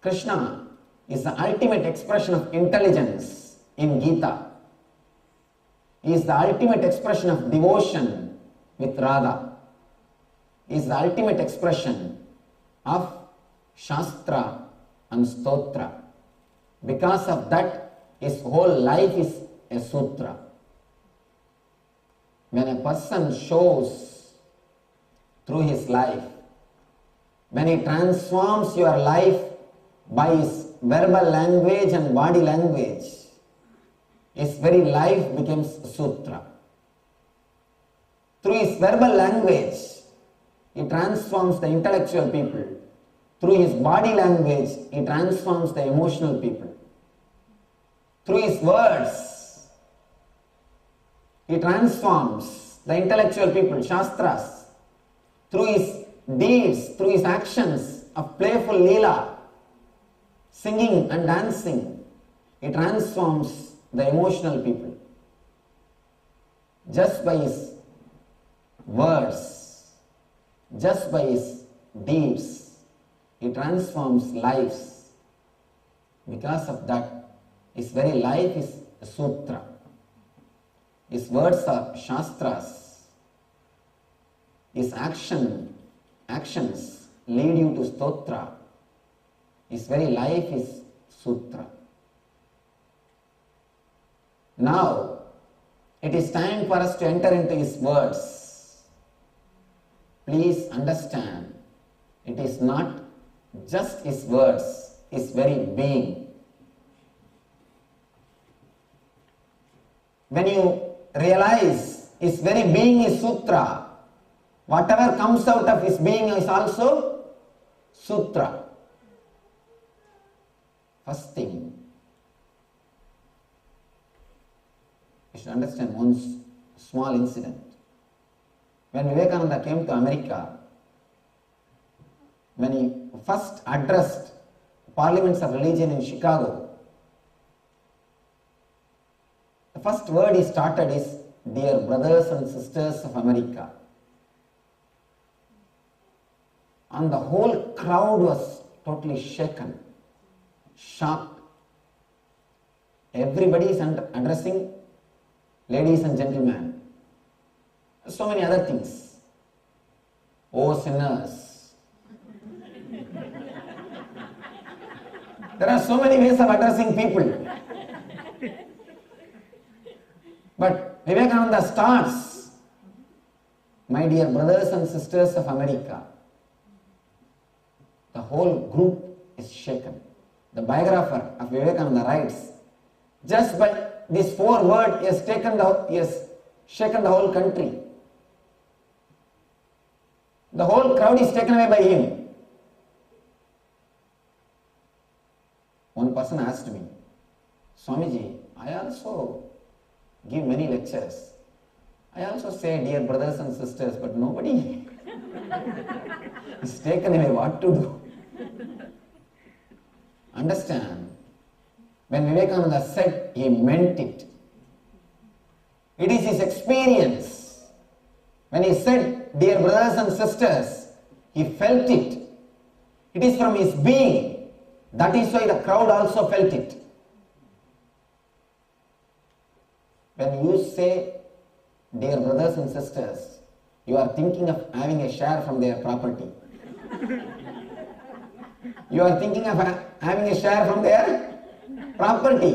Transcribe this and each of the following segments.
Krishna is the ultimate expression of intelligence in Gita. He is the ultimate expression of devotion with Radha. He is the ultimate expression of Shastra and Stotra. Because of that, his whole life is a sutra. When a person shows through his life, when he transforms your life by his verbal language and body language, his very life becomes sutra. Through his verbal language, he transforms the intellectual people. Through his body language, he transforms the emotional people. Through his words, he transforms the intellectual people, Shastras. Through his deeds, through his actions of playful leela, singing and dancing, he transforms the emotional people. Just by his words, just by his deeds, he transforms lives. Because of that, his very life is a sutra. His words are shastras. His actions lead you to stotra. His very life is sutra. Now, it is time for us to enter into his words. Please understand, it is not just his words, his very being. When you realize his very being is sutra, whatever comes out of his being is also sutra. First thing, you should understand one small incident. When Vivekananda came to America, when he first addressed parliaments of religion in Chicago, the first word he started is, "Dear brothers and sisters of America." And the whole crowd was totally shaken, shocked. Everybody is addressing ladies and gentlemen. So many other things. Oh sinners. There are so many ways of addressing people. But Vivekananda starts, "My dear brothers and sisters of America." The whole group is shaken. The biographer of Vivekananda writes, just by these 4 words, he has shaken the whole country. The whole crowd is taken away by him. One person asked me, "Swamiji, I also give many lectures. I also say, 'Dear brothers and sisters,' but nobody is taken away. What to do?" Understand, when Vivekananda said, he meant it. It is his experience. When he said, "Dear brothers and sisters," he felt it. It is from his being. That is why the crowd also felt it. When you say, "Dear brothers and sisters," you are thinking of having a share from their property. You are thinking of having a share from their property.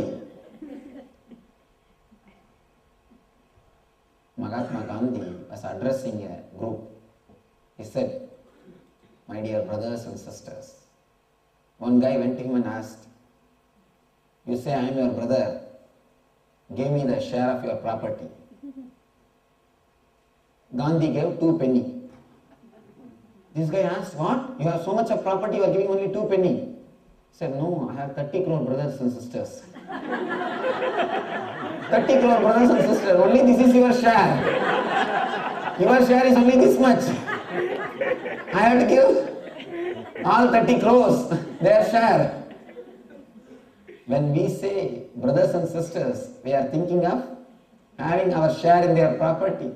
Mahatma Gandhi was addressing a group. He said, "My dear brothers and sisters." One guy went to him and asked, "You say I am your brother. Give me the share of your property." Gandhi gave 2 pennies. This guy asked, "What? You have so much of property, you are giving only 2 pennies." He said, "No, I have 30 crore brothers and sisters." 30 crore brothers and sisters, only this is your share. Your share is only this much. I have to give all 30 crores their share. When we say brothers and sisters, we are thinking of having our share in their property.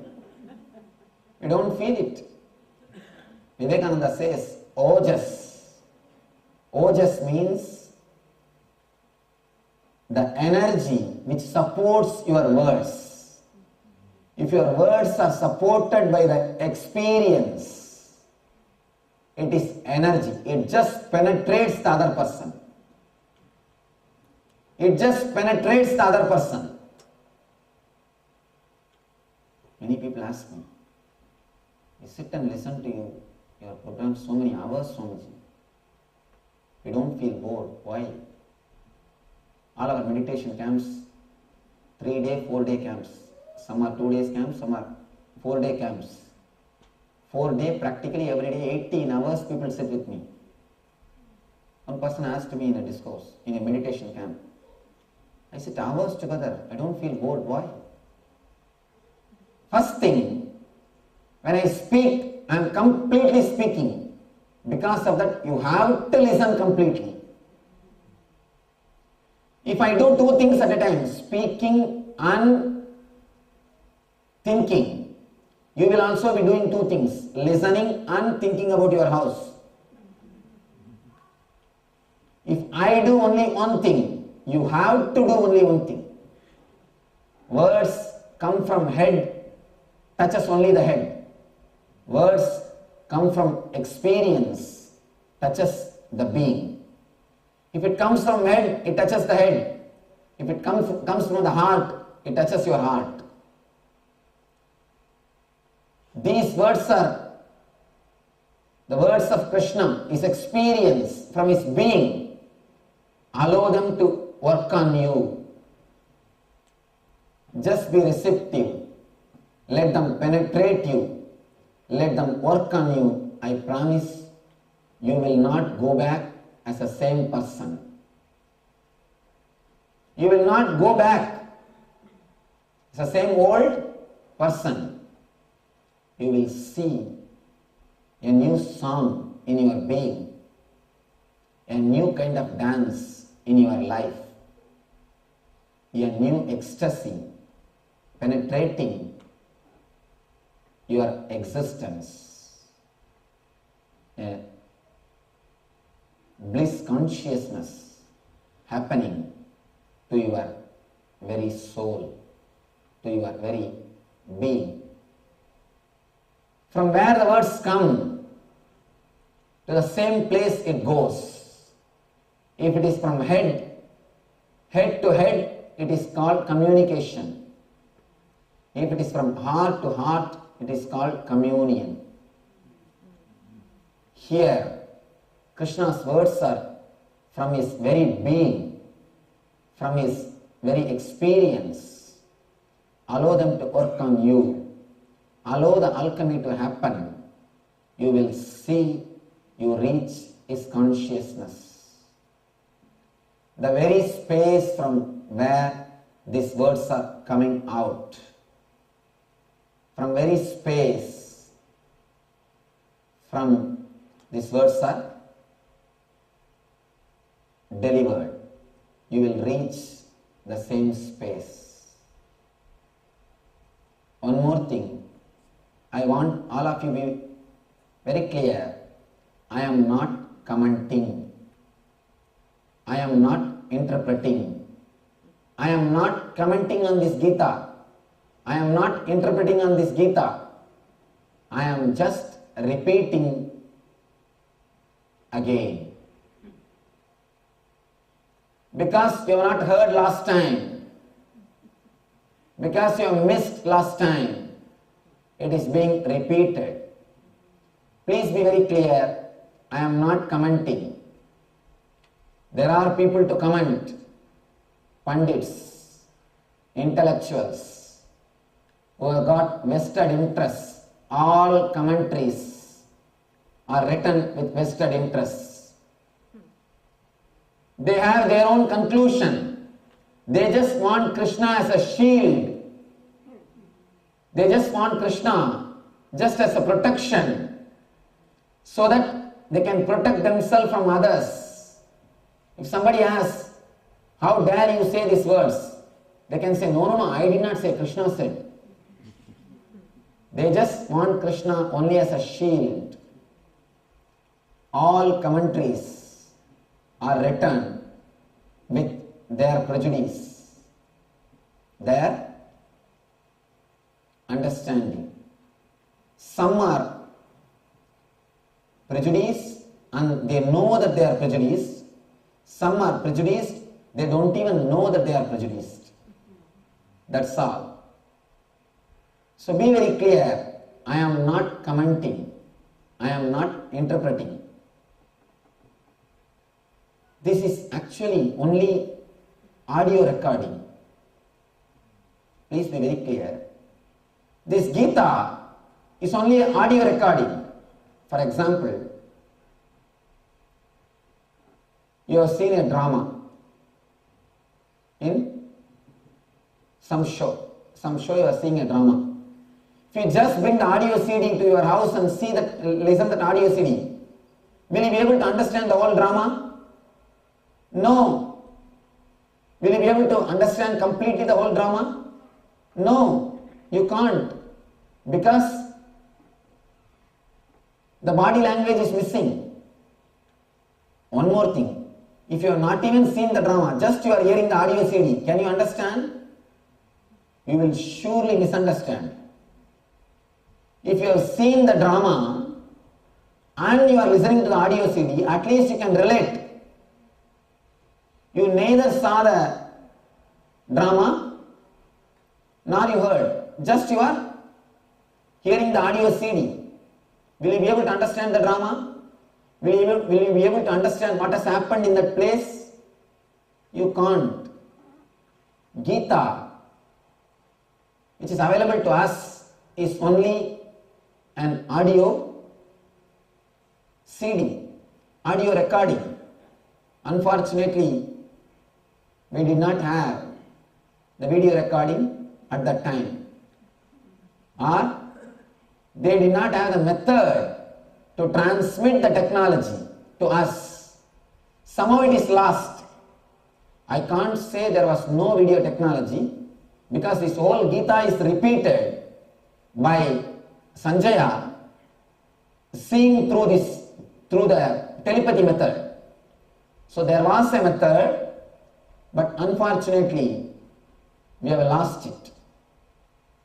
We don't feel it. Vivekananda says, "Ojas Ojas means the energy which supports your words. If your words are supported by the experience, it is energy. It just penetrates the other person. It just penetrates the other person. Many people ask me, we sit and listen to your program so many hours, Swamiji. We don't feel bored. Why? All our meditation camps, 3-day, 4-day camps. Some are 2 days camps, some are 4-day camps. 4-day, practically every day, 18 hours people sit with me. One person asked me in a discourse, in a meditation camp, I sit hours together, I don't feel bored. Why? First thing, when I speak, I am completely speaking. Because of that, you have to listen completely. If I do 2 things at a time, speaking and thinking, you will also be doing 2 things, listening and thinking about your house. If I do only one thing, you have to do only one thing. Words come from head, touches only the head. Words come from experience, touches the being. If it comes from head, it touches the head. If it comes from the heart, it touches your heart. These words are the words of Krishna, his experience from his being. Allow them to work on you. Just be receptive. Let them penetrate you. Let them work on you. I promise you will not go back as the same person. You will not go back as the same old person. You will see a new song in your being, a new kind of dance in your life, a new ecstasy penetrating your existence, a bliss consciousness happening to your very soul, to your very being. From where the words come, to the same place it goes. If it is from head to head, it is called communication. If it is from heart to heart, it is called communion. Here, Krishna's words are from his very being, from his very experience. Allow them to work on you. Allow the alchemy to happen. You will see you reach his consciousness. The very space from where these words are coming out. From very space from these words are delivered, you will reach the same space. One more thing, I want all of you to be very clear. I am not commenting. I am not interpreting. I am not commenting on this Gita. I am not interpreting on this Gita. I am just repeating again. Because you have not heard last time, because you have missed last time, it is being repeated. Please be very clear, I am not commenting. There are people to comment, pundits, intellectuals, who have got vested interests. All commentaries are written with vested interests. They have their own conclusion. They just want Krishna as a shield. They just want Krishna just as a protection, so that they can protect themselves from others. If somebody asks, how dare you say these words? They can say, no, I did not say, Krishna said. They just want Krishna only as a shield. All commentaries are written with their prejudice, their understanding. Some are prejudiced and they know that they are prejudiced. Some are prejudiced, they don't even know that they are prejudiced. That's all. So be very clear, I am not commenting, I am not interpreting. This is actually only audio recording. Please be very clear. This Gita is only audio recording. For example, you have seen a drama in some show. You are seeing a drama. If you just bring the audio CD to your house and listen to the audio CD, will you be able to understand the whole drama? No. Will you be able to understand completely the whole drama? No, you can't. Because the body language is missing. One more thing. If you have not even seen the drama, just you are hearing the audio CD, can you understand? You will surely misunderstand. If you have seen the drama and you are listening to the audio CD, at least you can relate. You neither saw the drama nor you heard, just you are hearing the audio CD. Will you be able to understand the drama? Will you be able to understand what has happened in that place? You can't. Gita, which is available to us, is only an audio CD, audio recording. Unfortunately, we did not have the video recording at that time, or they did not have the method to transmit the technology to us. Somehow it is lost. I can't say there was no video technology, because this whole Gita is repeated by Sanjaya seeing through the telepathy method. So there was a method, but unfortunately we have lost it.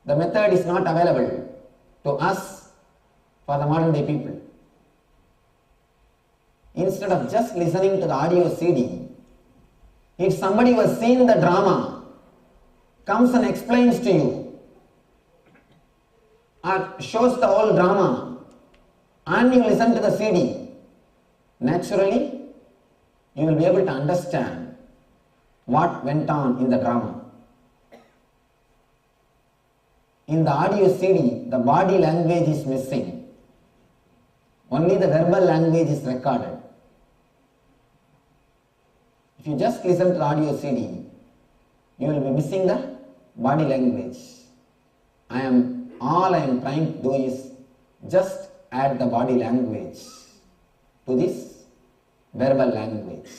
The method is not available to us for the modern day people. Instead of just listening to the audio CD, if somebody who has seen the drama comes and explains to you or shows the whole drama and you listen to the CD, naturally you will be able to understand what went on in the drama. In the audio CD, the body language is missing. Only the verbal language is recorded. If you just listen to the audio CD, you will be missing the body language. All I am trying to do is just add the body language to this verbal language,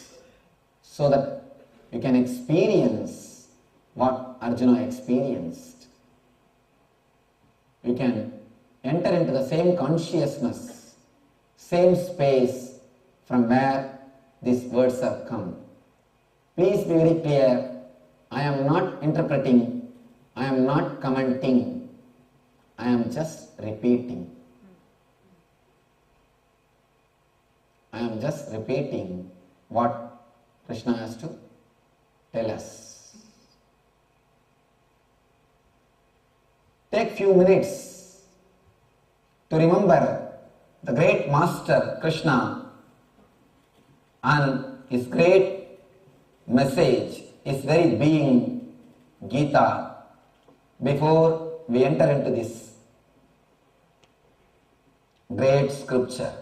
so that you can experience what Arjuna experienced. You can enter into the same consciousness, same space from where these words have come. Please be very clear, I am not interpreting, I am not commenting, I am just repeating. I am just repeating what Krishna has to tell us. Take few minutes to remember the great master Krishna and his great message, his very being, Gita, before we enter into this great scripture.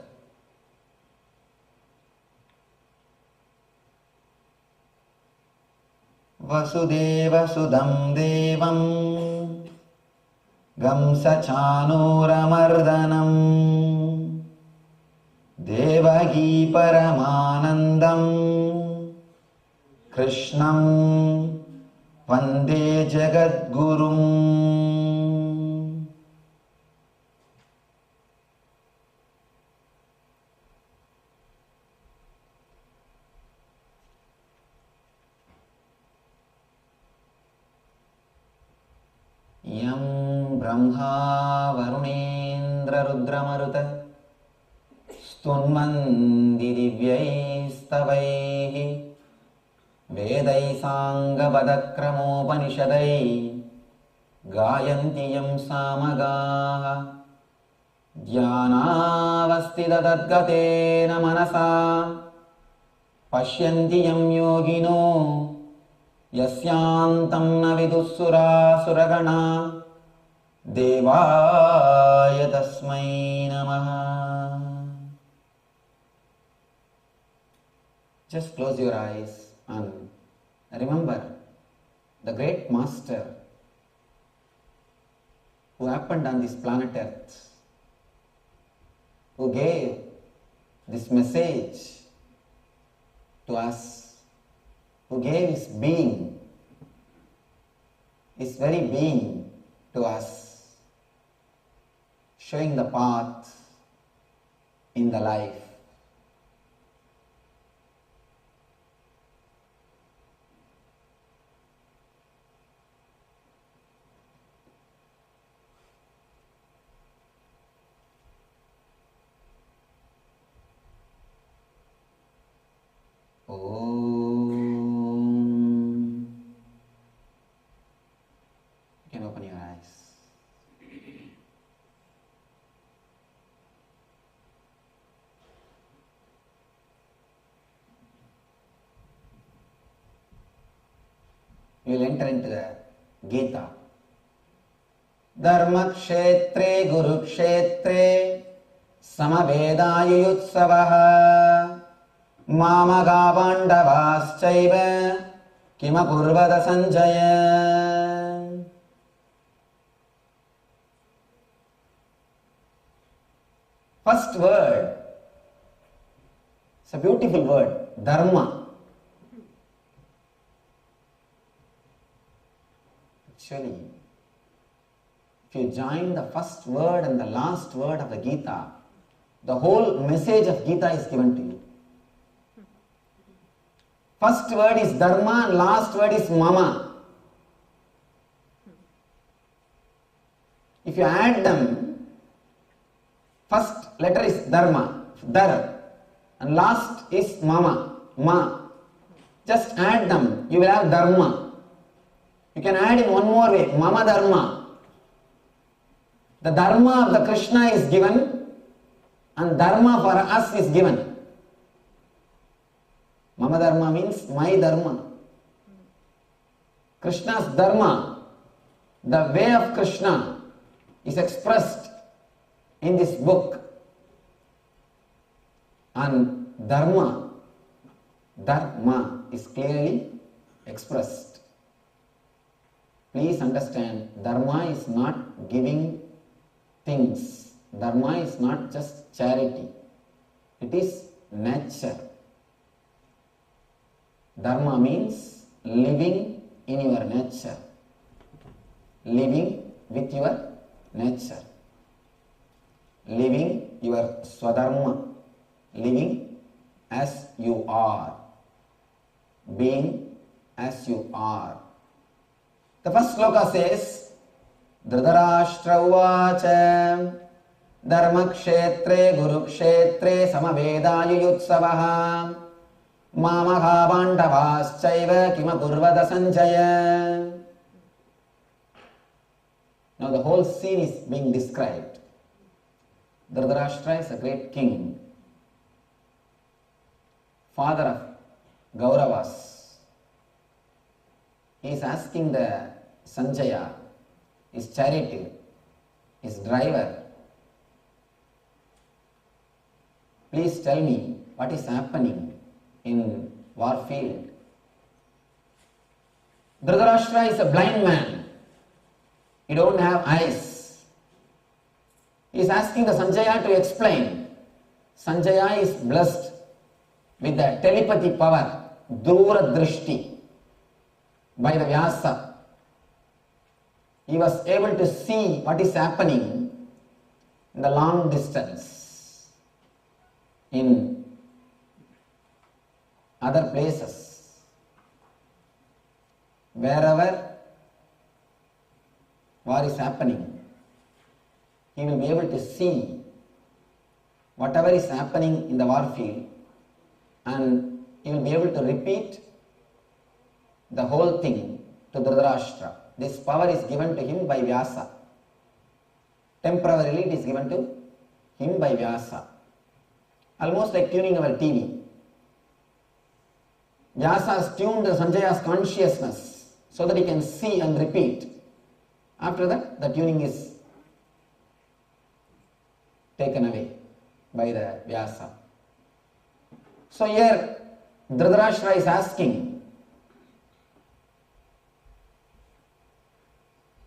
Vasudeva Sudam Devam Gamsachanuramardanam Devagi Paramanandam Krishnam Vande Jagadgurum. Brahma वरुणेन्द्र रुद्रमरुत स्तुन्वन्ति दिव्यैस्तवैः वेदैः साङ्गपदक्रमोपनिषदैः गायन्ति यं सामगाः ध्यानावस्थिततद्गतेन मनसा पश्यन्ति यं योगिनो यस्यान्तं न विदुःसुरासुरगणा देवाय तस्मै नमः. Just close your eyes and remember the great master who happened on this planet Earth, who gave this message to us, who gave his being, his very being to us, showing the path in the life. Om. You can open your eyes. We will enter into the Gita. Dharma kshetre guru kshetre samavedayutsavaha Mamaga Pandavaschaiva Kimakurvada Sanjaya. First word, it's a beautiful word, Dharma. Actually, if you join the first word and the last word of the Gita, the whole message of Gita is given to you. First word is Dharma, last word is Mama. If you add them, first letter is Dharma, Dar, and last is Mama, Ma. Just add them, you will have Dharma. You can add in one more way, Mama Dharma. The Dharma of the Krishna is given and Dharma for us is given. Mama Dharma means my Dharma. Krishna's Dharma, the way of Krishna, is expressed in this book. And Dharma is clearly expressed. Please understand, Dharma is not giving things. Dharma is not just charity. It is nature. Dharma means living in your nature, living with your nature, living your Swadharma, living as you are, being as you are. The first sloka says, Dhritarashtra uvacha dharma kshetre guru kshetre samavedayutsavaha Mamaha Pandavaschaiva Kimakurvada Sanjaya. Now the whole scene is being described. Dhritarashtra is a great king, father of Kauravas. He is asking the Sanjaya, his charioteer, his driver, please tell me what is happening in war field. Dhritarashtra is a blind man. He don't have eyes. He is asking the Sanjaya to explain. Sanjaya is blessed with the telepathy power, Dura Drishti, by the Vyasa. He was able to see what is happening in the long distance, in other places, wherever war is happening, he will be able to see whatever is happening in the war field, and he will be able to repeat the whole thing to Dhritarashtra. This power is given to him by Vyasa. Temporarily it is given to him by Vyasa. Almost like tuning our TV. Vyasa has tuned Sanjaya's consciousness so that he can see and repeat. After that, the tuning is taken away by the Vyasa. So here Dhritarashtra is asking,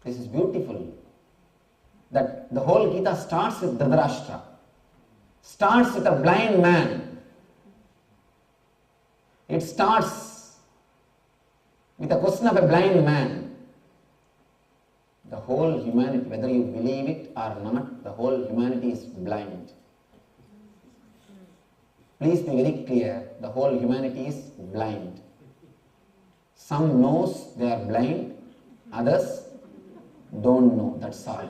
this is beautiful, that the whole Gita starts with Dhritarashtra, starts with a blind man. It starts with a question of a blind man. The whole humanity, whether you believe it or not, the whole humanity is blind. Please be very clear, the whole humanity is blind. Some knows they are blind, others don't know, that's all.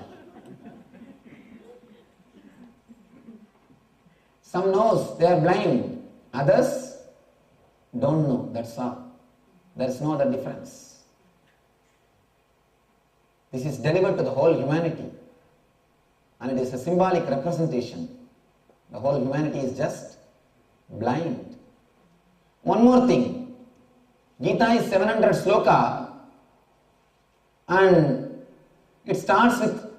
Some knows they are blind, others don't know, that's all. There is no other difference. This is delivered to the whole humanity, and it is a symbolic representation. The whole humanity is just blind. One more thing, Gita is 700 sloka, and it starts with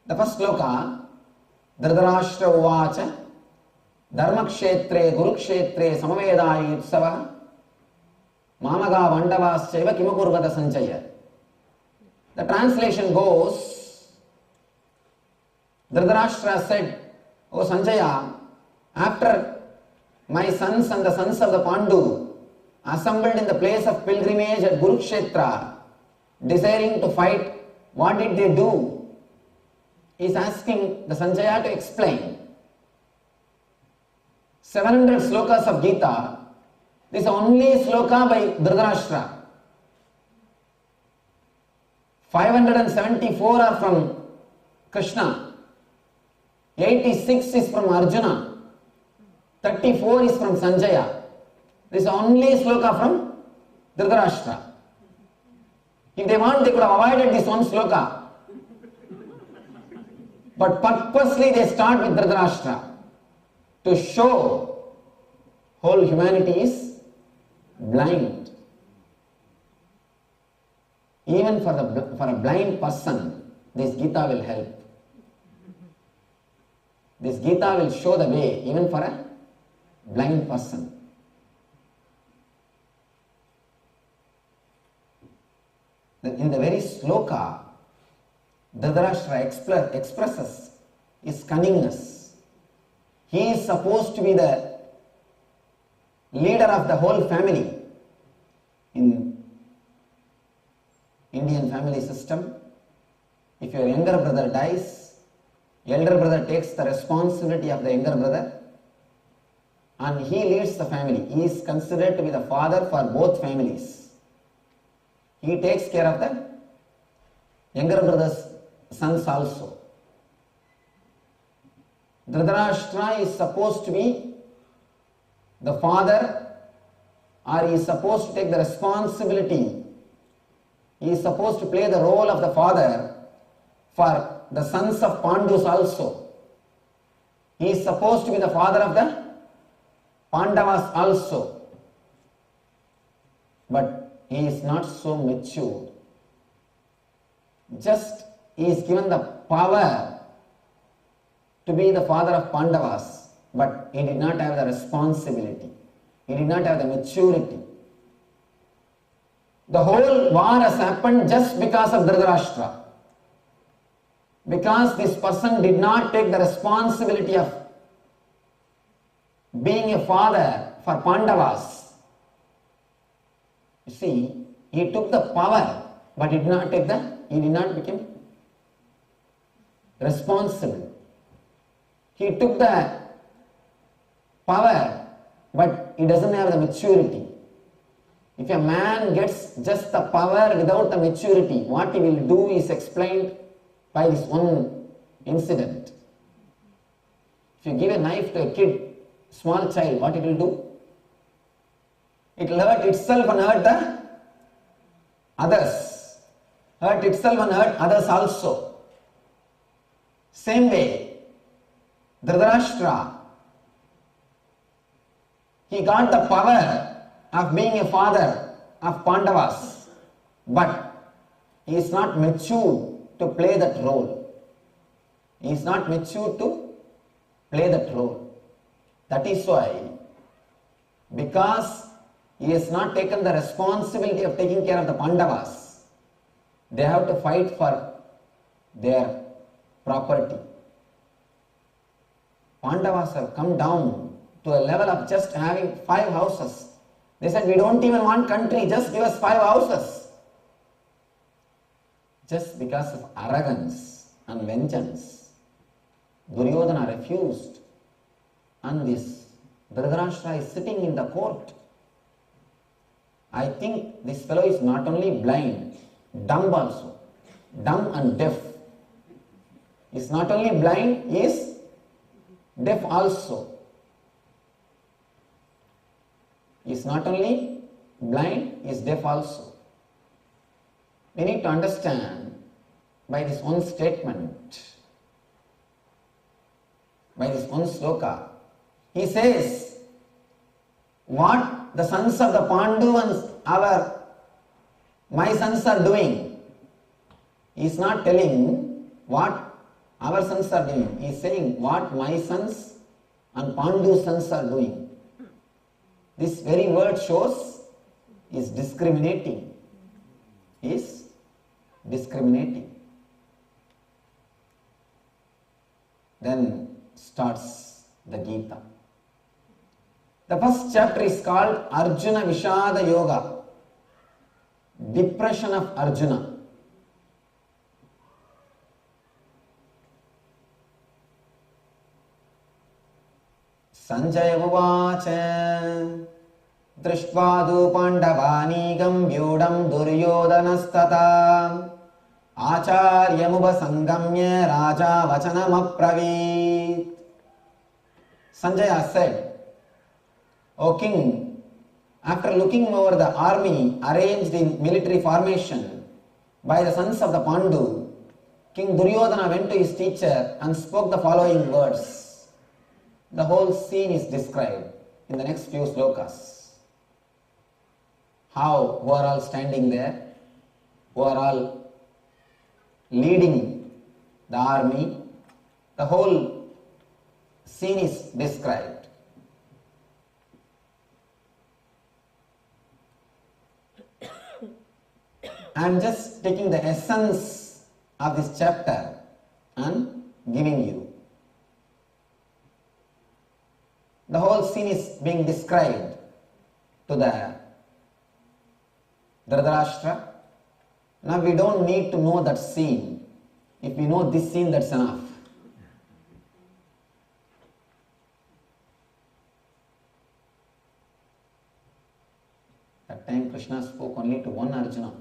the first sloka, Dhritarashtra uvacha, Dharmakshetre Gurukshetre Samavedāyi Utsava, Mamaga Vandavāschaiva Kimakurvata Sanchaya. The translation goes, Dhritarashtra said, O Sanjaya, after my sons and the sons of the Pandu assembled in the place of pilgrimage at Kurukshetra, desiring to fight, what did they do? He is asking the Sanjaya to explain. 700 slokas of Gita, this is only sloka by Dhritarashtra. 574 are from Krishna, 86 is from Arjuna, 34 is from Sanjaya. This is only sloka from Dhritarashtra. If they want, they could have avoided this one sloka. But purposely they start with Dhritarashtra to show whole humanity is blind. Even for a blind person, this Gita will help. This Gita will show the way even for a blind person. In the very sloka, Dhritarashtra expresses his cunningness. He is supposed to be the leader of the whole family. In Indian family system, if your younger brother dies, elder brother takes the responsibility of the younger brother and he leads the family. He is considered to be the father for both families. He takes care of the younger brother's sons also. Dhritarashtra is supposed to be the father, or he is supposed to take the responsibility. He is supposed to play the role of the father for the sons of Pandus also. He is supposed to be the father of the Pandavas also. But he is not so mature. Just he is given the power to be the father of Pandavas, but he did not have the responsibility. He did not have the maturity. The whole war has happened just because of Dhritarashtra. Because this person did not take the responsibility of being a father for Pandavas. You see, he took the power, but he did not become responsible. He took the power, but he doesn't have the maturity. If a man gets just the power without the maturity, what he will do is explained by this one incident. If you give a knife to a kid, small child, what it will do? It will hurt itself and hurt the others. Hurt itself and hurt others also. Same way, Dhritarashtra, he got the power of being a father of Pandavas, but he is not mature to play that role. He is not mature to play that role. That is why, because he has not taken the responsibility of taking care of the Pandavas, they have to fight for their property. Pandavas have come down to a level of just having 5 houses. They said, we don't even want country, just give us 5 houses. Just because of arrogance and vengeance, Duryodhana refused, and this Dhritarashtra is sitting in the court. I think this fellow is not only blind, dumb also, dumb and deaf. He is not only blind, he is deaf also. He is not only blind, he is deaf also. We need to understand by this one statement, by this one sloka. He says, what the sons of the Pandu and my sons are doing. He is not telling what our sons are doing. He is saying what my sons and Pandu's sons are doing. This very word shows is discriminating. Is discriminating. Then starts the Gita. The first chapter is called Arjuna Vishada Yoga, depression of Arjuna. Sanjaya Uvacha Drishtvadu Pandavanigam Vyudam Duryodanastata Acharyamuba Sangamya Raja Vachanam Apravit. Sanjaya said, O king, after looking over the army arranged in military formation by the sons of the Pandu, King Duryodhana went to his teacher and spoke the following words. The whole scene is described in the next few slokas. Who are all standing there, who are all leading the army, the whole scene is described. I am just taking the essence of this chapter and giving you. The whole scene is being described to the Dhritarashtra. Now we don't need to know that scene. If we know this scene, that's enough. That time Krishna spoke only to one Arjuna.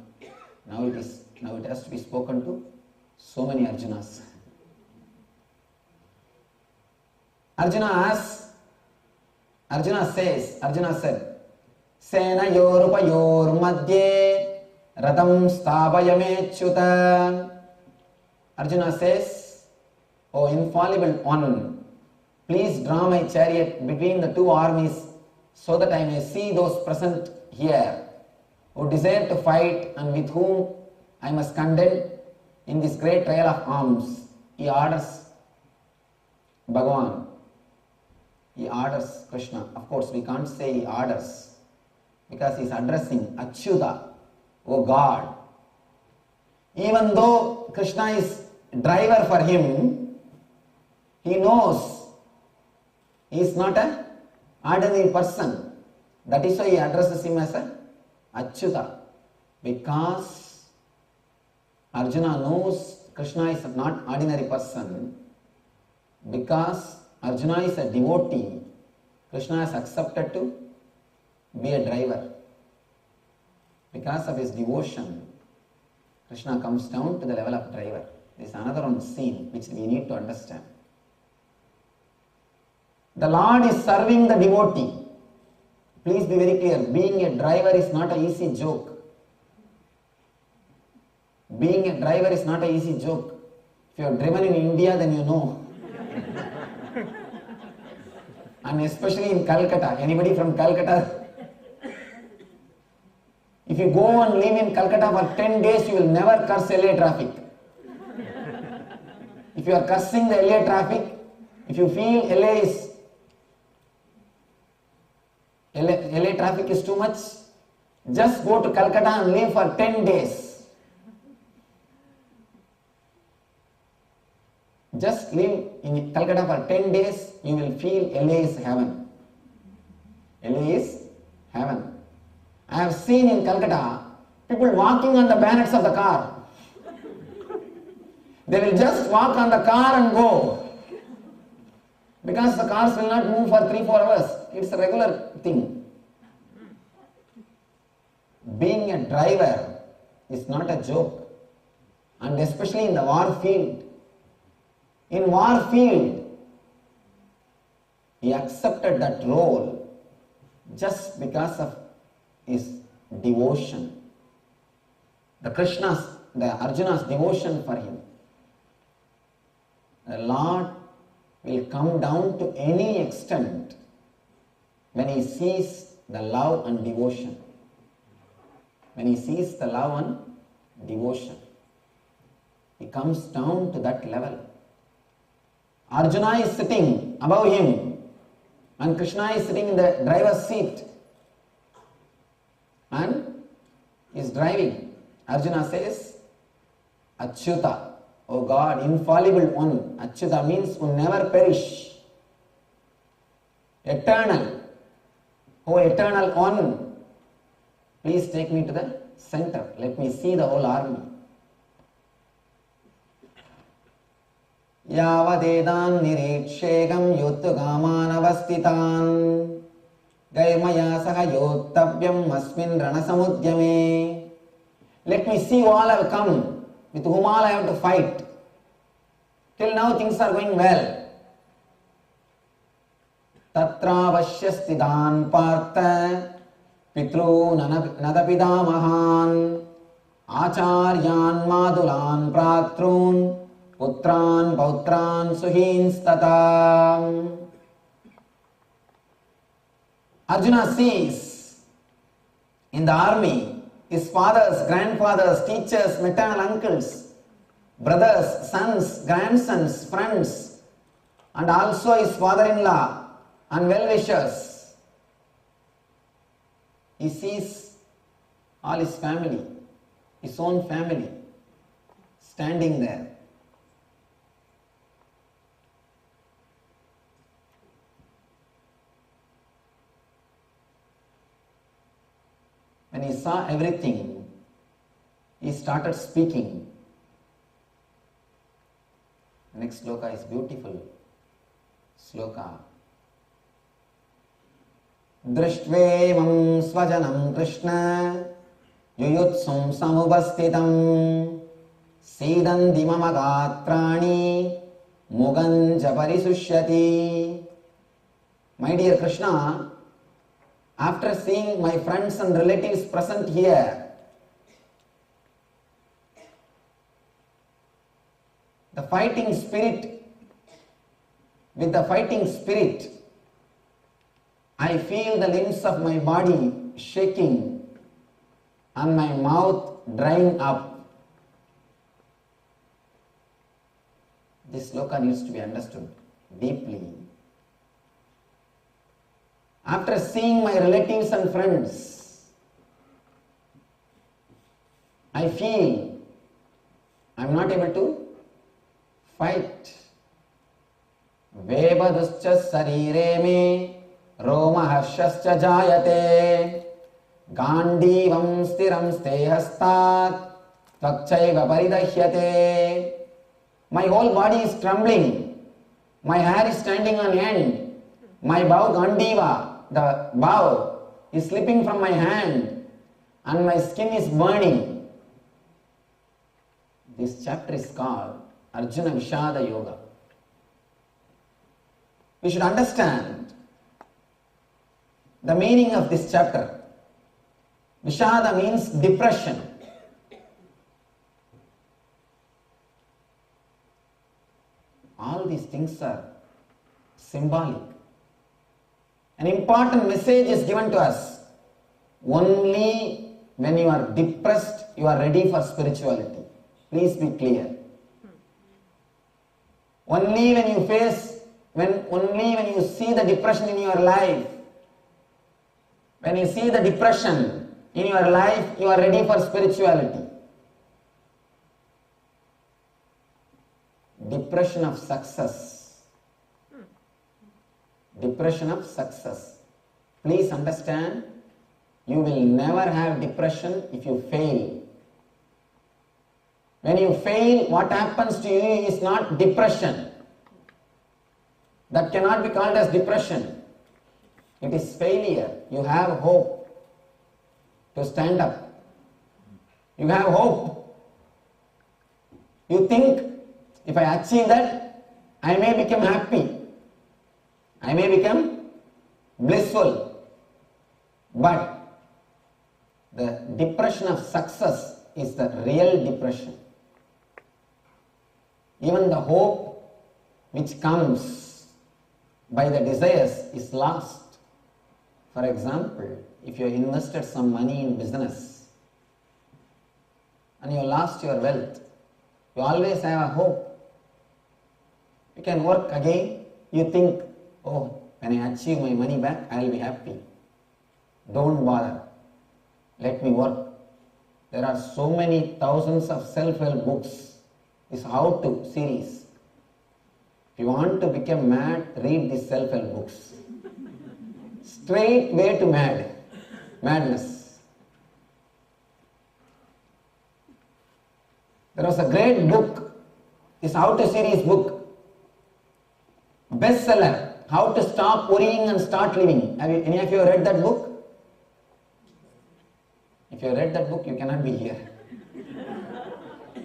Now it has to be spoken to so many Arjunas. Arjuna said, Sena yorupayor madhye radam sthavayamechyuta. Arjuna says, O infallible one, please draw my chariot between the two armies so that I may see those present here who desire to fight and with whom I must contend in this great trial of arms. He orders Bhagavan. He orders Krishna. Of course, we can't say he orders because he is addressing Achyuta, O God. Even though Krishna is driver for him, he knows he is not an ordinary person. That is why he addresses him as a Achyuta, because Arjuna knows Krishna is not ordinary person. Because Arjuna is a devotee, Krishna has accepted to be a driver. Because of his devotion, Krishna comes down to the level of driver. There is another one scene which we need to understand. The Lord is serving the devotee. Please be very clear. Being a driver is not an easy joke. Being a driver is not an easy joke. If you have driven in India, then you know. And especially in Calcutta. Anybody from Calcutta? If you go and live in Calcutta for 10 days, you will never curse LA traffic. If you are cursing the LA traffic, if you feel LA traffic is too much, just go to Calcutta and live for 10 days. Just live in Calcutta for 10 days, you will feel LA is heaven. LA is heaven. I have seen in Calcutta people walking on the bonnets of the car. They will just walk on the car and go. Because the cars will not move for 3-4 hours. It's a regular thing. Being a driver is not a joke. And especially in the war field. In war field, he accepted that role just because of his devotion. The Arjuna's devotion for him. The Lord will come down to any extent when he sees the love and devotion. When he sees the love and devotion, he comes down to that level. Arjuna is sitting above him and Krishna is sitting in the driver's seat and is driving. Arjuna says, Achyuta, O God, infallible one. Achyuta means who never perish. Eternal. O eternal one, please take me to the center. Let me see the whole army. Yavadedan nirikshegam yuttugaman avastitan gairmaya saha yottavyam asmin ranasamudyame. Let me see who all have come, with whom all I have to fight. Till now things are going well. Tatra vashyastidhan partha pitru nadapidamahan acharyan madulan pratrun putran pautran suhinstata. Arjuna sees in the army his fathers, grandfathers, teachers, maternal uncles, brothers, sons, grandsons, friends, and also his father-in-law and well-wishers. He sees all his family, his own family, standing there. When he saw everything, he started speaking. Next sloka is beautiful. Sloka. Drishtvevam svajanam Krishna yuyutsum samupastitam sidanti mama gatrani muganja parisushyati. My dear Krishna, after seeing my friends and relatives present here, with the fighting spirit, I feel the limbs of my body shaking and my mouth drying up. This sloka needs to be understood deeply. After seeing my relatives and friends, I feel I am not able to fight. Vebaduscha sarire me Roma harshascha jayate Gandivam stiram stehastat Tvakchaiva paridahyate. My whole body is trembling. My hair is standing on end. My bow Gandiva, the bow, is slipping from my hand and my skin is burning. This chapter is called Arjuna Vishada Yoga. We should understand the meaning of this chapter. Vishada means depression. All these things are symbolic. An important message is given to us. Only when you are depressed, you are ready for spirituality. Please be clear. Only when you see the depression in your life, when you see the depression in your life, you are ready for spirituality. Depression of success. Depression of success. Please understand, you will never have depression if you fail. When you fail, what happens to you is not depression. That cannot be called as depression. It is failure. You have hope to stand up. You have hope. You think, if I achieve that, I may become happy. I may become blissful. But the depression of success is the real depression. Even the hope which comes by the desires is lost. For example, if you invested some money in business and you lost your wealth, you always have a hope. You can work again. You think, oh, when I achieve my money back, I will be happy. Don't bother. Let me work. There are so many thousands of self-help books. This how-to series. If you want to become mad, read these self-help books. Straight way to madness. There was a great book, this how-to series book, bestseller, How to Stop Worrying and Start Living. Any of you have read that book? If you have read that book, you cannot be here.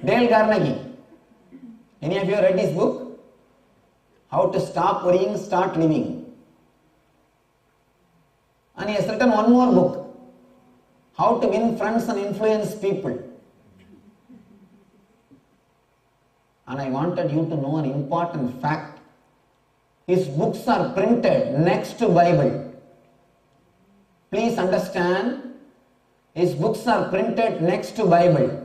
Dale Carnegie. Any of you have read this book? How to Stop Worrying, Start Living. And he has written one more book, How to Win Friends and Influence People. And I wanted you to know an important fact. His books are printed next to Bible. Please understand, his books are printed next to Bible.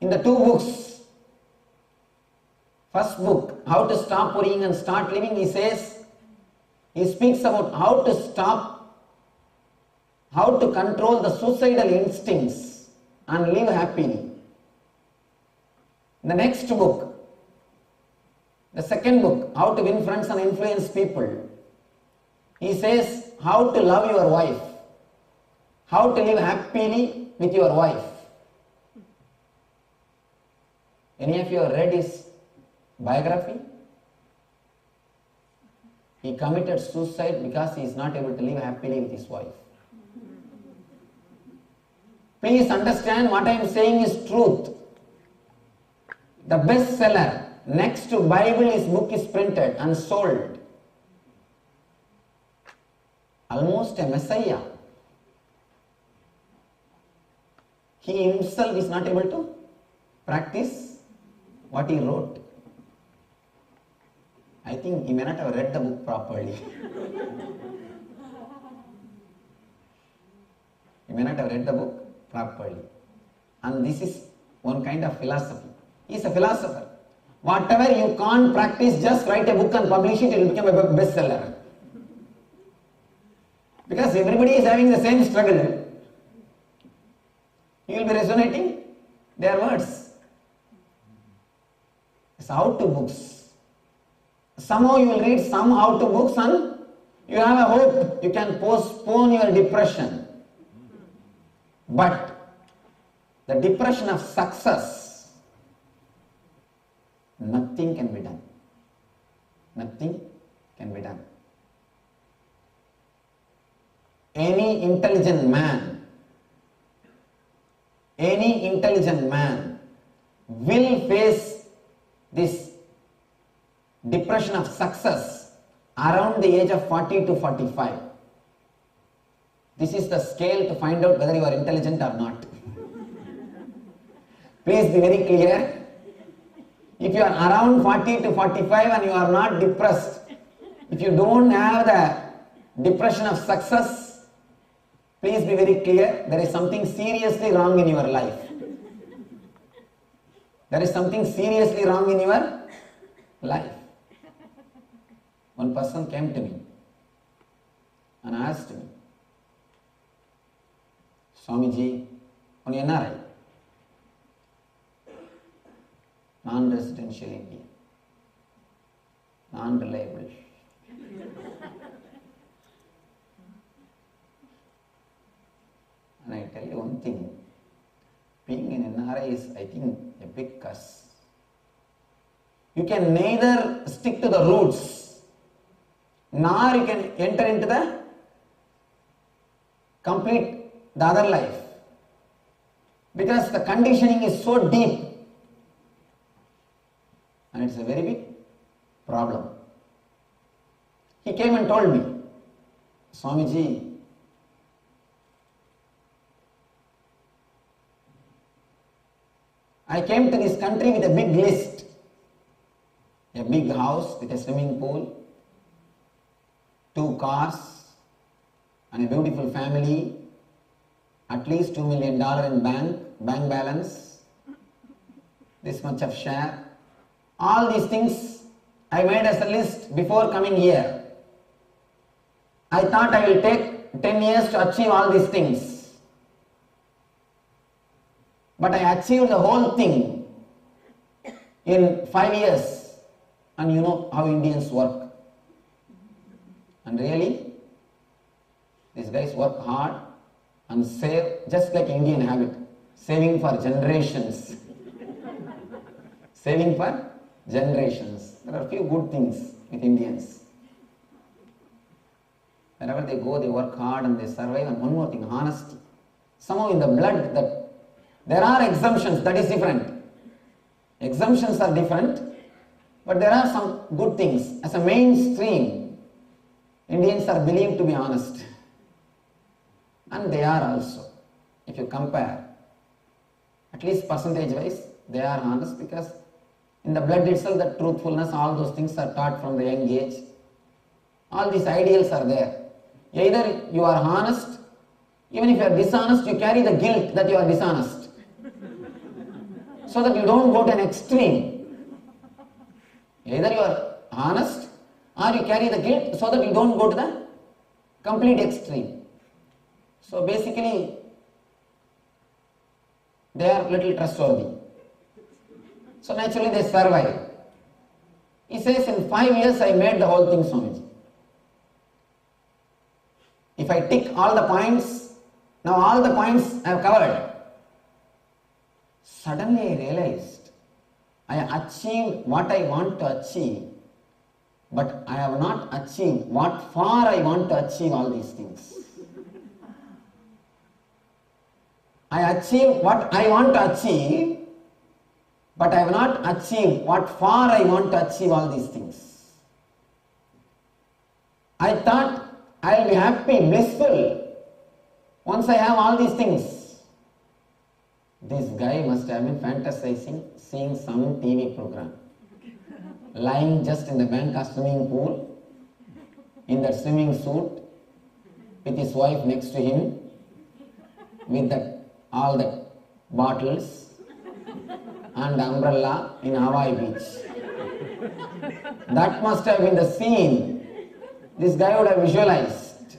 In the two books, first book, How to Stop Worrying and Start Living, he speaks about how to stop, how to control the suicidal instincts and live happily. In the next book, the second book, How to Win Friends and Influence People, he says how to love your wife, how to live happily with your wife. Any of you have read his biography? He committed suicide because he is not able to live happily with his wife. Please understand, what I am saying is truth. The bestseller next to Bible, his book is printed and sold. Almost a messiah. He himself is not able to practice what he wrote. I think he may not have read the book properly. He may not have read the book properly. And this is one kind of philosophy. He is a philosopher. Whatever you can't practice, just write a book and publish it, it will become a bestseller. Because everybody is having the same struggle. You will be resonating their words. It's how-to books. Somehow you will read some how-to books and you have a hope. You can postpone your depression. But the depression of success, nothing can be done. Nothing can be done. Any intelligent man any intelligent man will face this depression of success around the age of 40 to 45. This is the scale to find out whether you are intelligent or not. Please be very clear. If you are around 40 to 45 and you are not depressed, if you don't have the depression of success, please be very clear, there is something seriously wrong in your life. There is something seriously wrong in your life. One person came to me and asked me, Swamiji, on NRI, non-residential India, non-reliable. And I tell you one thing, being an NRI is, I think, a big curse. You can neither stick to the roots, nor you can enter into the other life. Because the conditioning is so deep. And it's a very big problem. He came and told me, Swamiji, I came to this country with a big list. A big house with a swimming pool, 2 cars, and a beautiful family, at least $2 million in bank balance, this much of share. All these things I made as a list before coming here. I thought I will take 10 years to achieve all these things. But I achieved the whole thing in 5 years. And you know how Indians work. And really, these guys work hard and save just like Indian habit. Saving for generations. Saving for generations. There are a few good things with Indians. Wherever they go, they work hard and they survive. And one more thing, honesty. Somehow in the blood, that there are exemptions, that is different. Exemptions are different, but there are some good things. As a mainstream, Indians are believed to be honest. And they are also. If you compare, at least percentage wise, they are honest, because in the blood itself, that truthfulness, all those things are taught from the young age. All these ideals are there. Either you are honest, even if you are dishonest, you carry the guilt that you are dishonest. So that you don't go to an extreme. Either you are honest or you carry the guilt so that you don't go to the complete extreme. So basically, they are little trustworthy. So naturally they survive. He says, in 5 years I made the whole thing, Swamiji. If I tick all the points, now all the points I have covered. Suddenly I realized I achieved what I want to achieve, but I have not achieved what for I want to achieve all these things. I achieved what I want to achieve, but I have not achieved what for I want to achieve all these things. I thought I will be happy, blissful, once I have all these things. This guy must have been fantasizing, seeing some TV program, lying just in the bank or swimming pool, in that swimming suit, with his wife next to him, with all the bottles and the umbrella in Hawaii Beach. That must have been the scene this guy would have visualized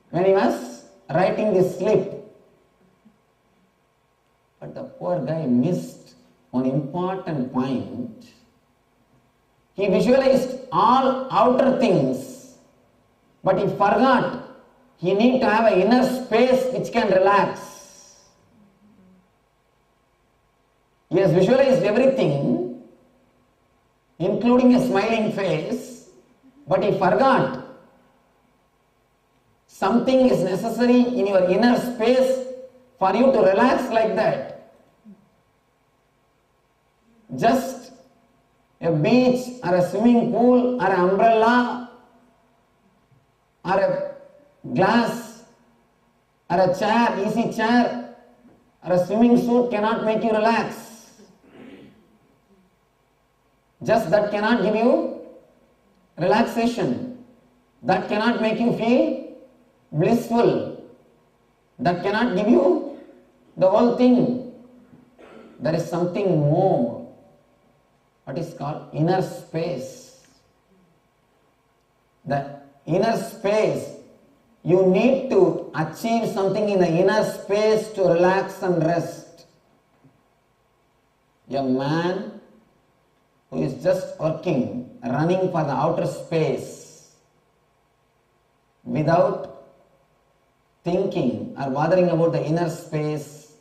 when he was writing this slip. But the poor guy missed one important point. He visualized all outer things, but he forgot he need to have an inner space which can relax. He has visualized everything, including a smiling face, but he forgot something is necessary in your inner space For you to relax like that, just a beach or a swimming pool or an umbrella or a glass or a chair, easy chair or a swimming suit cannot make you relax. Just that cannot give you relaxation. That cannot make you feel blissful. That cannot give you the whole thing. There is something more. What is called inner space. The inner space, you need to achieve something in the inner space to relax and rest. A man who is just working, running for the outer space without thinking or bothering about the inner space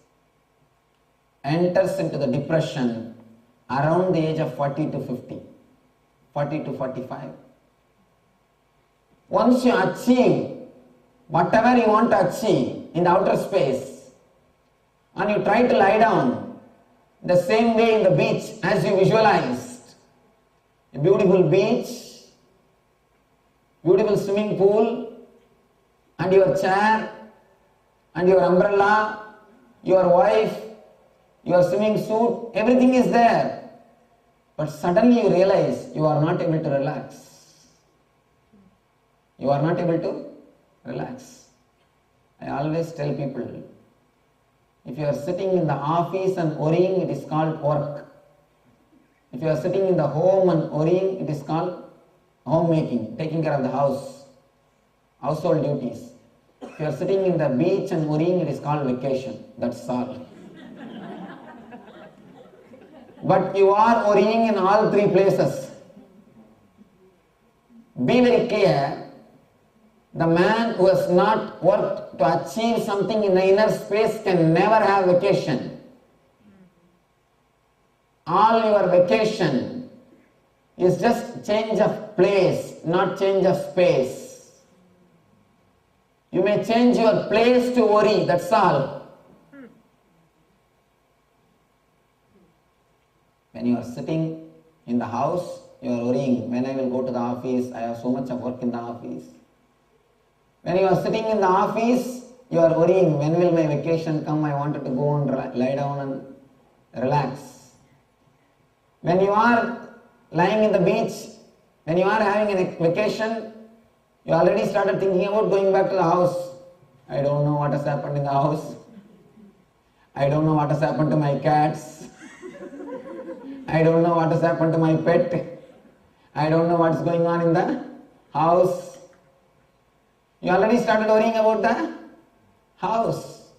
enters into the depression around the age of 40 to 50, 40 to 45. Once you achieve whatever you want to achieve in the outer space and you try to lie down the same way in the beach as you visualized, a beautiful beach, beautiful swimming pool, and your chair, and your umbrella, your wife, your swimming suit, everything is there. But suddenly you realize you are not able to relax. You are not able to relax. I always tell people, if you are sitting in the office and worrying, it is called work. If you are sitting in the home and worrying, it is called homemaking, taking care of the house, household duties. If you are sitting in the beach and worrying, it is called vacation. That's all. But you are worrying in all three places. Be very clear, the man who has not worked to achieve something in the inner space can never have vacation. All your vacation is just change of place, not change of space. You may change your place to worry, that's all. When you are sitting in the house, you are worrying, when I will go to the office, I have so much of work in the office. When you are sitting in the office, you are worrying, when will my vacation come, I wanted to go and lie down and relax. When you are lying in the beach, when you are having a vacation, you already started thinking about going back to the house. I don't know what has happened in the house. I don't know what has happened to my cats. I don't know what has happened to my pet. I don't know what's going on in the house. You already started worrying about the house.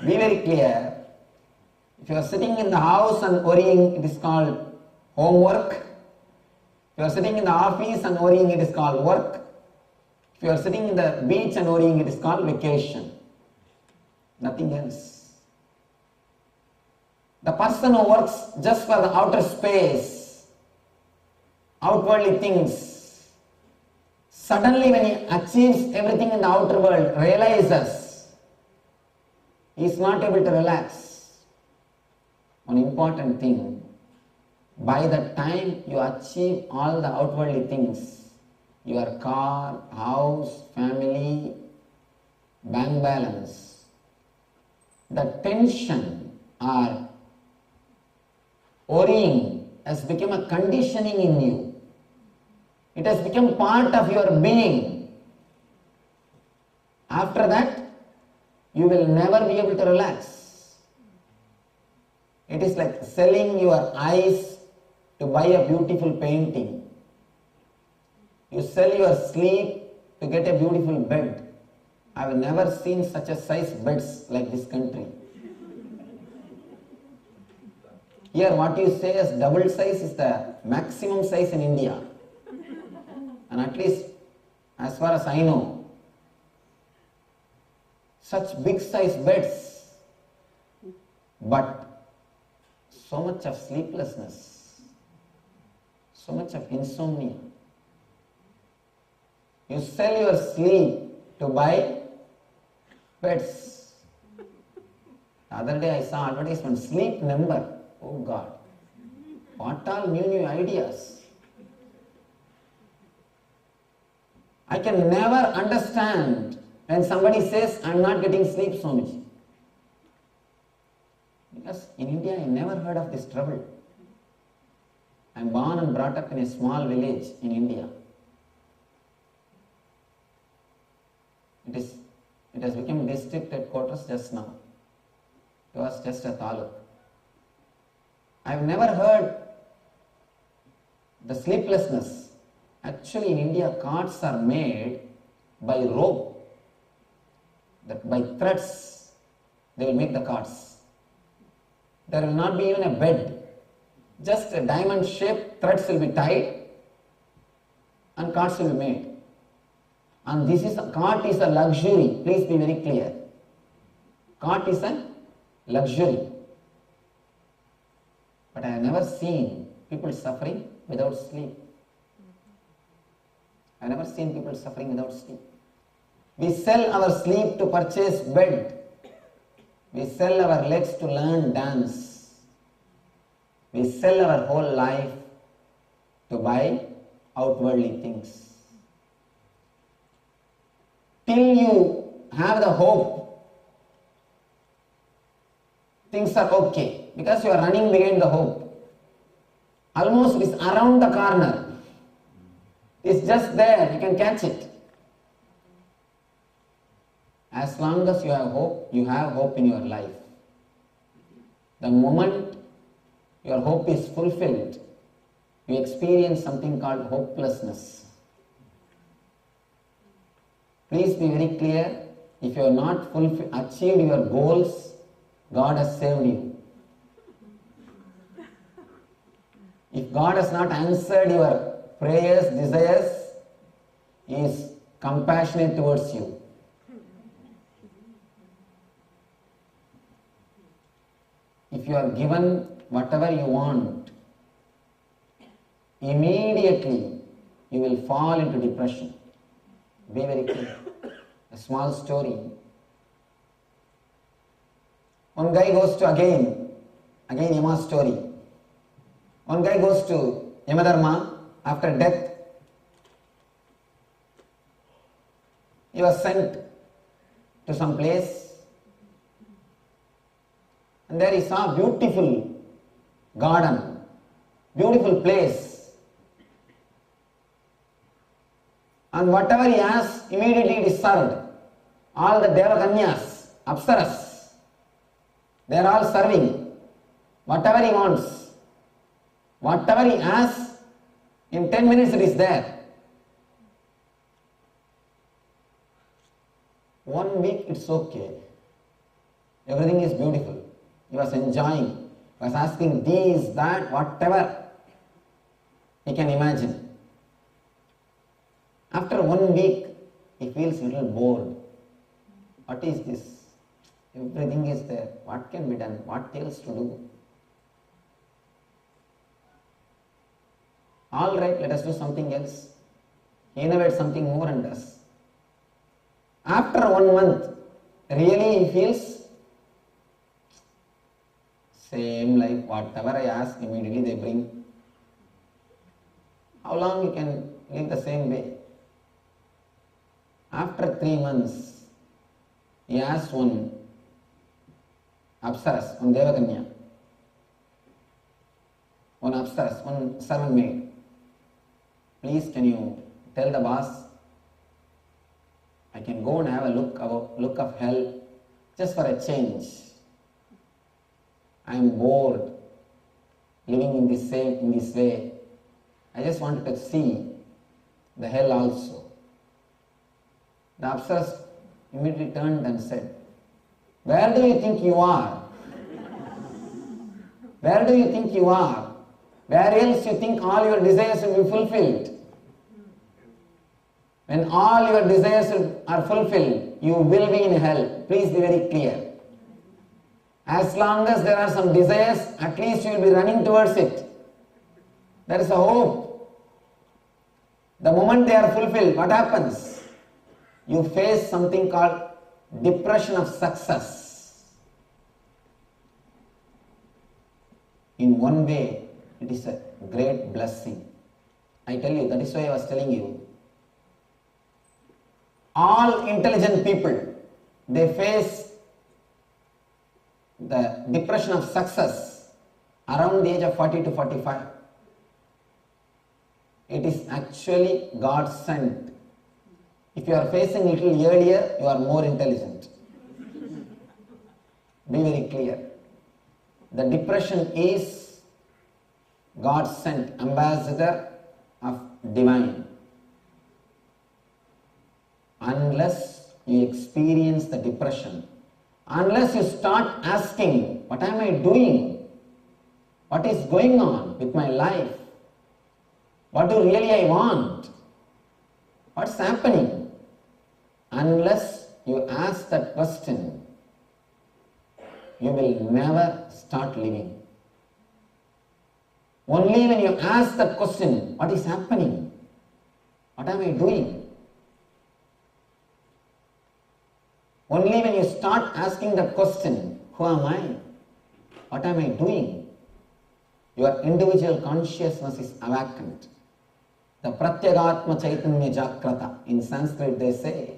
Be very clear. If you are sitting in the house and worrying, it is called homework. If you are sitting in the office and worrying, it is called work. If you are sitting in the beach and worrying, it is called vacation. Nothing else. The person who works just for the outer space, outwardly things, suddenly when he achieves everything in the outer world, realizes he is not able to relax. One important thing, by the time you achieve all the outwardly things, your car, house, family, bank balance, the tension or worrying has become a conditioning in you. It has become part of your being. After that, you will never be able to relax. It is like selling your eyes to buy a beautiful painting. You sell your sleep to get a beautiful bed. I have never seen such a size beds like this country. Here what you say as double size is the maximum size in India. And at least as far as I know, such big size beds, but so much of sleeplessness, so much of insomnia. You sell your sleep to buy beds. The other day I saw advertisement, sleep number. Oh God. What all new ideas. I can never understand when somebody says, I'm not getting sleep, Swamiji. Because in India, I never heard of this trouble. I am born and brought up in a small village in India. It has become district headquarters just now. It was just a taluk. I have never heard the sleeplessness. Actually, in India, carts are made by rope, that by threads they will make the carts. There will not be even a bed. Just a diamond shape, threads will be tied and carts will be made. And cart is a luxury. Please be very clear. Cart is a luxury. But I have never seen people suffering without sleep. I have never seen people suffering without sleep. We sell our sleep to purchase bed. We sell our legs to learn dance. We sell our whole life to buy outwardly things. Till you have the hope, things are okay because you are running behind the hope. Almost it is around the corner. It's just there, you can catch it. As long as you have hope in your life. The moment your hope is fulfilled, you experience something called hopelessness. Please be very clear, if you have not achieved your goals, God has saved you. If God has not answered your prayers, desires, He is compassionate towards you. If you are given whatever you want, immediately you will fall into depression. Be very clear. A small story. One guy goes to again Yama's story. One guy goes to Yamadharma after death. He was sent to some place and there he saw a beautiful garden, beautiful place. And whatever he asks, immediately it is served. All the Devakanyas, Apsaras, they are all serving. Whatever he wants, whatever he asks, in 10 minutes it is there. 1 week it's okay. Everything is beautiful. He was enjoying. He was asking these, that, whatever he can imagine. After 1 week, he feels a little bored. What is this? Everything is there. What can be done? What else to do? All right, let us do something else. Innovate something more and does. After 1 month, really he feels same life. Whatever I ask, immediately they bring. How long you can live the same way? After 3 months, he asked one Apsaras, one Devakanya, one Apsaras, one servant maid, please can you tell the boss, I can go and have a look of hell just for a change. I am bored living in this way. I just wanted to see the hell also. The Apsaras immediately turned and said, where do you think you are? Where do you think you are? Where else you think all your desires will be fulfilled? When all your desires are fulfilled, you will be in hell. Please be very clear. As long as there are some desires, at least you will be running towards it. There is a hope. The moment they are fulfilled, what happens? You face something called depression of success. In one way, it is a great blessing. I tell you, that is why I was telling you. All intelligent people, they face the depression of success around the age of 40 to 45. It is actually God sent. If you are facing it little earlier, you are more intelligent. Be very clear. The depression is God sent ambassador of divine. Unless you experience the depression, unless you start asking, what am I doing? What is going on with my life? What do really I want? What's happening? Unless you ask that question, you will never start living. Only when you ask that question, what is happening? What am I doing? Only when you start asking that question, who am I? What am I doing? Your individual consciousness is awakened. The Pratyagatma Chaitanya Jagrata. In Sanskrit they say,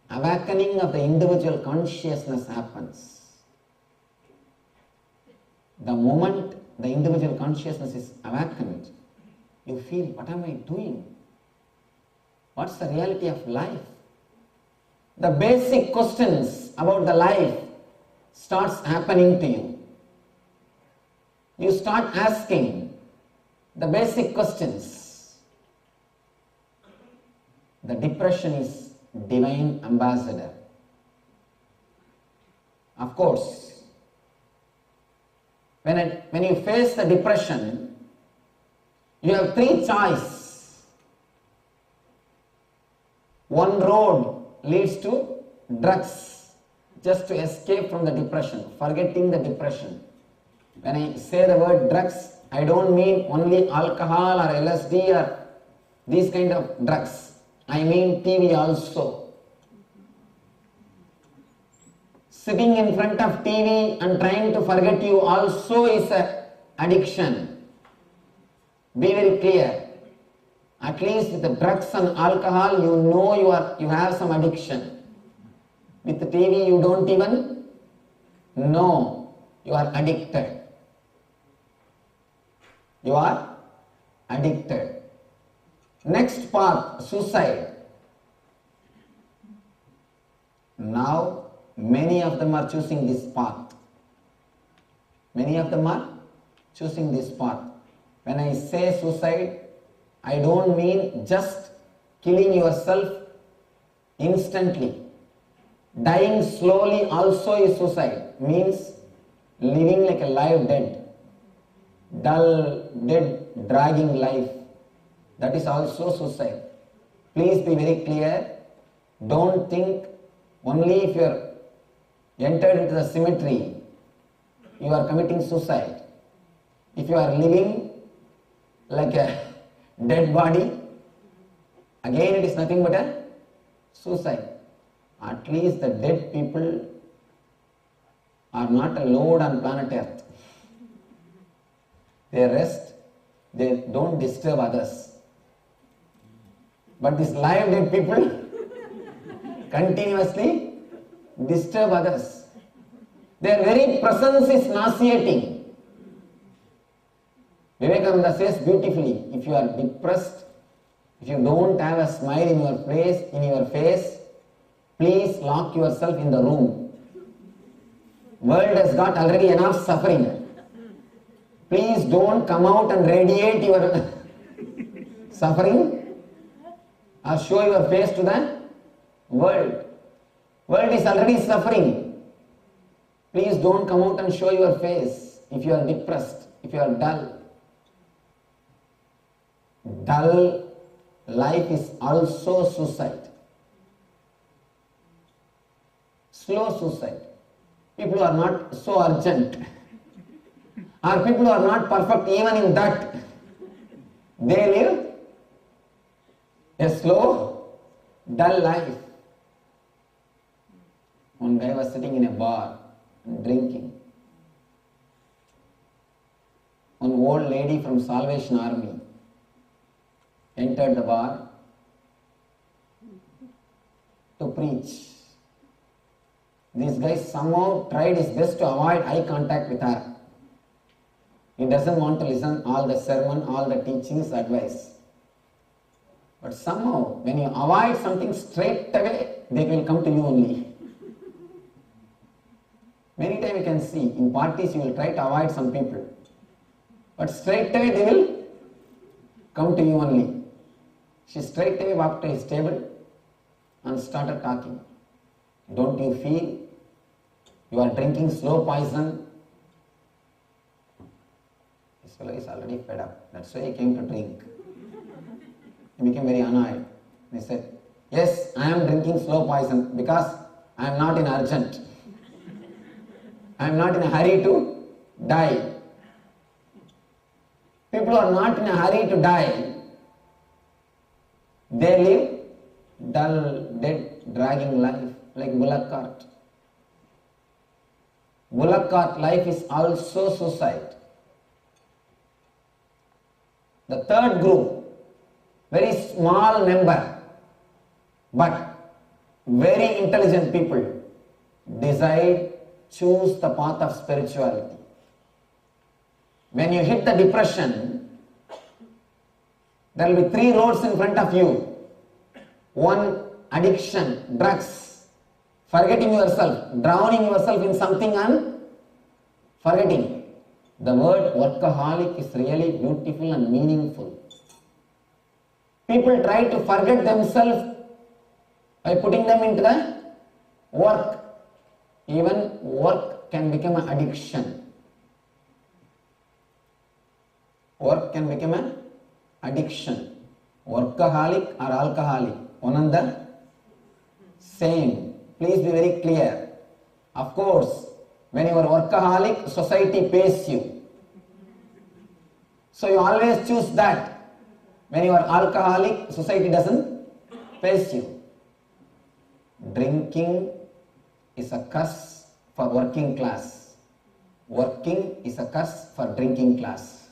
awakening of the individual consciousness happens. The moment the individual consciousness is awakened, you feel, what am I doing? What's the reality of life? The basic questions about the life starts happening to you. You start asking the basic questions. The depression is divine ambassador. Of course, when you face the depression, you have three choices. One road leads to drugs, just to escape from the depression, forgetting the depression. When I say the word drugs, I don't mean only alcohol or LSD or these kind of drugs. I mean TV also. Sitting in front of TV and trying to forget you also is an addiction. Be very clear. At least with the drugs and alcohol, you know you have some addiction. With the TV, you don't even know you are addicted. You are addicted. Next path, suicide. Now, many of them are choosing this path. Many of them are choosing this path. When I say suicide, I don't mean just killing yourself instantly. Dying slowly also is suicide. Means living like a live dead. Dull, dead, dragging life. That is also suicide. Please be very clear. Don't think only if you are entered into the cemetery, you are committing suicide. If you are living like a dead body, again it is nothing but a suicide. At least the dead people are not a load on planet Earth. They rest, they don't disturb others. But these live dead people continuously disturb others. Their very presence is nauseating. Vivekananda says beautifully, if you are depressed, if you don't have a smile in your face, please lock yourself in the room. World has got already enough suffering. Please don't come out and radiate your suffering or show your face to the world. World is already suffering. Please don't come out and show your face if you are depressed, if you are dull. Dull life is also suicide. Slow suicide. People who are not so urgent, or people who are not perfect even in that, they live a slow, dull life. One guy was sitting in a bar and drinking. one old lady from Salvation Army entered the bar to preach. This guy somehow tried his best to avoid eye contact with her. He doesn't want to listen all the sermon, all the teachings, advice. But somehow, when you avoid something straight away, they will come to you only. Many times you can see, in parties you will try to avoid some people. But straight away they will come to you only. She straight away walked to his table and started talking. Don't you feel you are drinking slow poison? This fellow is already fed up. That's why he came to drink. He became very annoyed. He said, yes, I am drinking slow poison because I am not in urgent. I am not in a hurry to die. People who are not in a hurry to die, they live dull, dead, dragging life like bullock cart. Bullock cart life is also suicide. The third group, very small number, but very intelligent people, choose the path of spirituality. When you hit the depression, there will be 3 roads in front of you. 1, addiction, drugs, forgetting yourself, drowning yourself in something and forgetting. The word workaholic is really beautiful and meaningful. People try to forget themselves by putting them into the work. Even work can become an addiction. Work can become an addiction. Workaholic or alcoholic, one and the same. Please be very clear. Of course, when you are workaholic, society pays you. So you always choose that. When you are alcoholic, society doesn't pay you. Drinking is a curse for working class. Working is a curse for drinking class.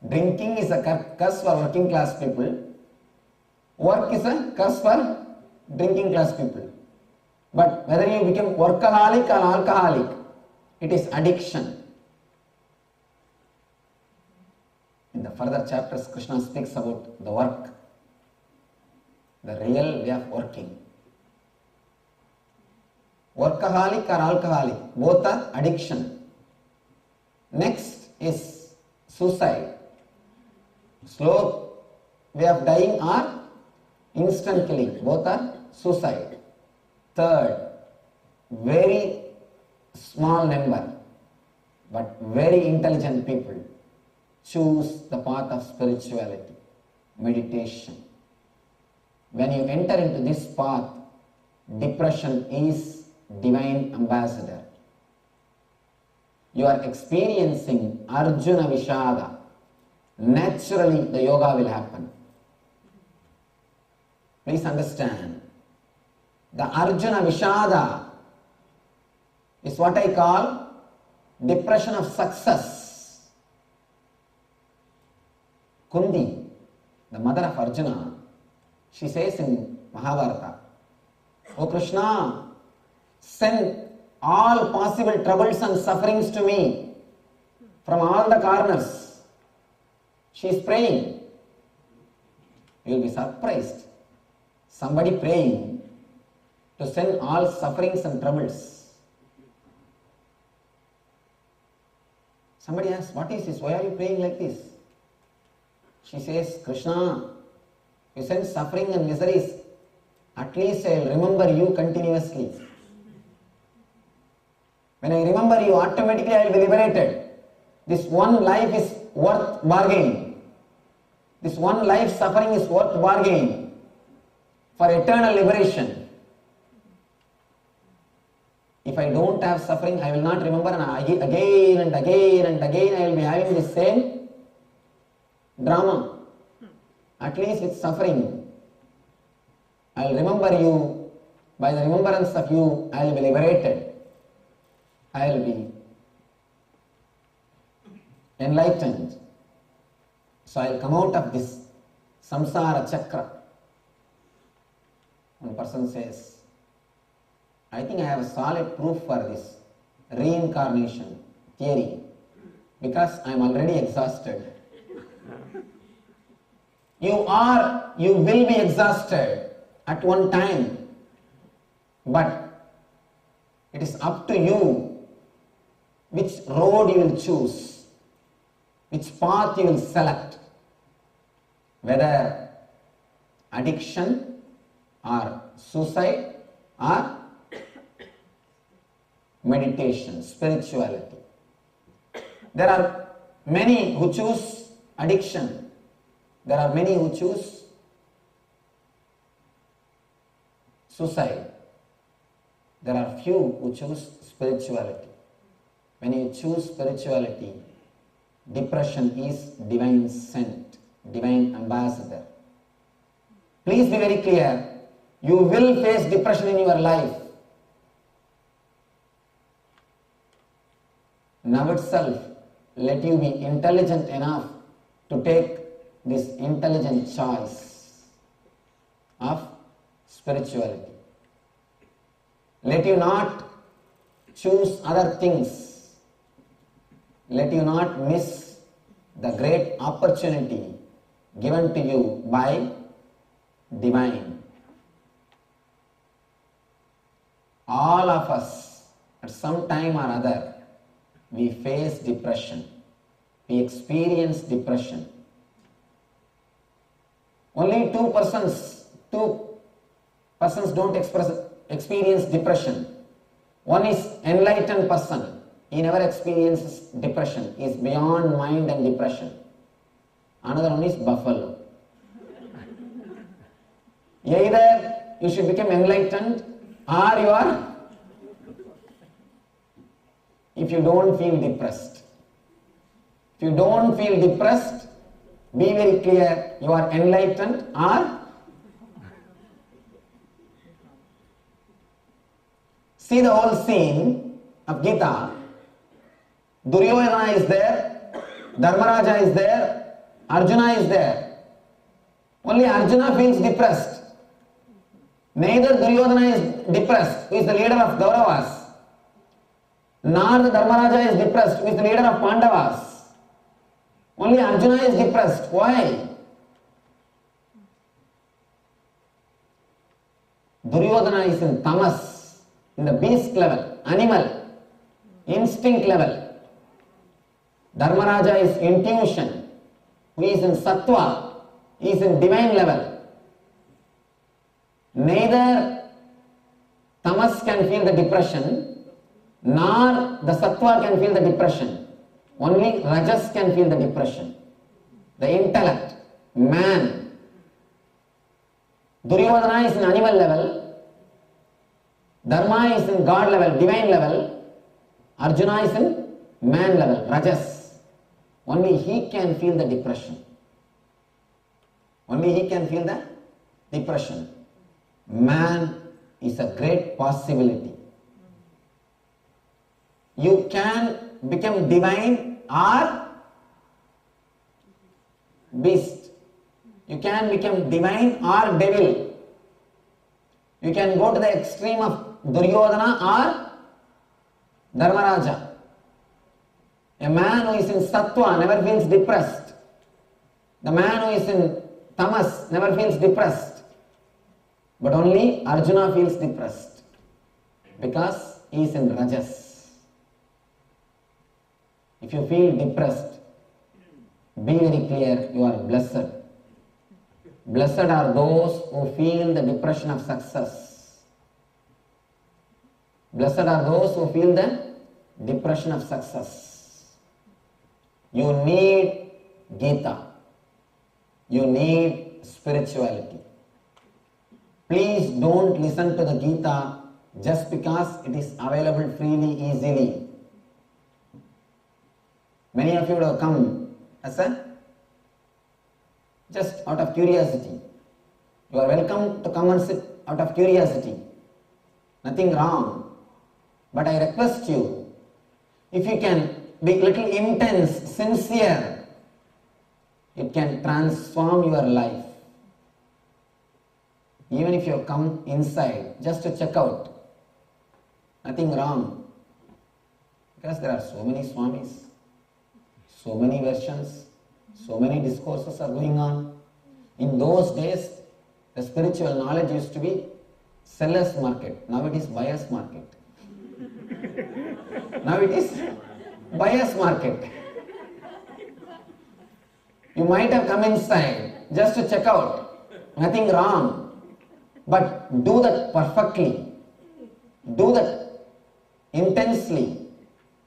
Drinking is a curse for working class people. Work is a curse for drinking class people. But whether you become workaholic or alcoholic, it is addiction. In the further chapters, Krishna speaks about the work, the real way of working. Workaholic or alcoholic, both are addiction. Next is suicide. Slow way of dying or instant killing, both are suicide. Third, very small number but very intelligent people choose the path of spirituality, meditation. When you enter into this path, depression is divine ambassador. You are experiencing Arjuna Vishada. Naturally, the yoga will happen. Please understand. The Arjuna Vishada is what I call depression of success. Kundi, the mother of Arjuna, she says in Mahabharata, "O Krishna, send all possible troubles and sufferings to me from all the corners." She is praying. You will be surprised. Somebody praying to send all sufferings and troubles. Somebody asks, "What is this? Why are you praying like this?" She says, "Krishna, you send suffering and miseries. At least I will remember you continuously. When I remember you, automatically I will be liberated. This one life is worth bargaining. This one life suffering is worth bargaining for eternal liberation. If I don't have suffering, I will not remember, and again and again and again I will be having the same drama. At least with suffering, I will remember you. By the remembrance of you, I will be liberated. I will be enlightened. So I will come out of this samsara chakra. One person says, I think I have a solid proof for this reincarnation theory because I am already exhausted. You will be exhausted at one time, but it is up to you which road you will choose, which path you will select, whether addiction or suicide or meditation, spirituality. There are many who choose addiction. There are many who choose suicide. There are few who choose spirituality. When you choose spirituality, depression is divine sent, divine ambassador. Please be very clear. You will face depression in your life. Now itself, let you be intelligent enough to take this intelligent choice of spirituality. Let you not choose other things. Let you not miss the great opportunity given to you by divine. All of us at some time or other we face depression. We experience depression. Only two persons don't experience depression. One is enlightened person. He never experiences depression. He is beyond mind and depression. Another one is buffalo. Either you should become enlightened or you are, if you don't feel depressed. If you don't feel depressed, be very clear, you are enlightened or see the whole scene of Gita. Duryodhana is there, Dharmaraja is there, Arjuna is there. Only Arjuna feels depressed. Neither Duryodhana is depressed, who is the leader of Kauravas, nor the Dharmaraja is depressed, who is the leader of Pandavas. Only Arjuna is depressed. Why? Duryodhana is in tamas, in the beast level, animal, instinct level. Dharmaraja is intuition, who is in sattva, he is in divine level. Neither tamas can feel the depression, nor the sattva can feel the depression. Only rajas can feel the depression. The intellect, man. Duryodhana is in animal level, Dharma is in God level, divine level, Arjuna is in man level, rajas. Only he can feel the depression. Only he can feel the depression. Man is a great possibility. You can become divine or beast. You can become divine or devil. You can go to the extreme of Duryodhana or Dharmaraja. A man who is in sattva never feels depressed. The man who is in tamas never feels depressed. But only Arjuna feels depressed because he is in rajas. If you feel depressed, be very clear, you are blessed. Blessed are those who feel the depression of success. Blessed are those who feel the depression of success. You need Gita. You need spirituality. Please don't listen to the Gita just because it is available freely, easily. Many of you would have come as just out of curiosity. You are welcome to come and sit out of curiosity. Nothing wrong. But I request you, if you can be little intense, sincere, it can transform your life. Even if you have come inside just to check out, nothing wrong. Because there are so many Swamis, so many versions, so many discourses are going on. In those days, the spiritual knowledge used to be seller's market. Now it is buyer's market. Now it is buyer's market. You might have come inside just to check out. Nothing wrong. But do that perfectly. Do that intensely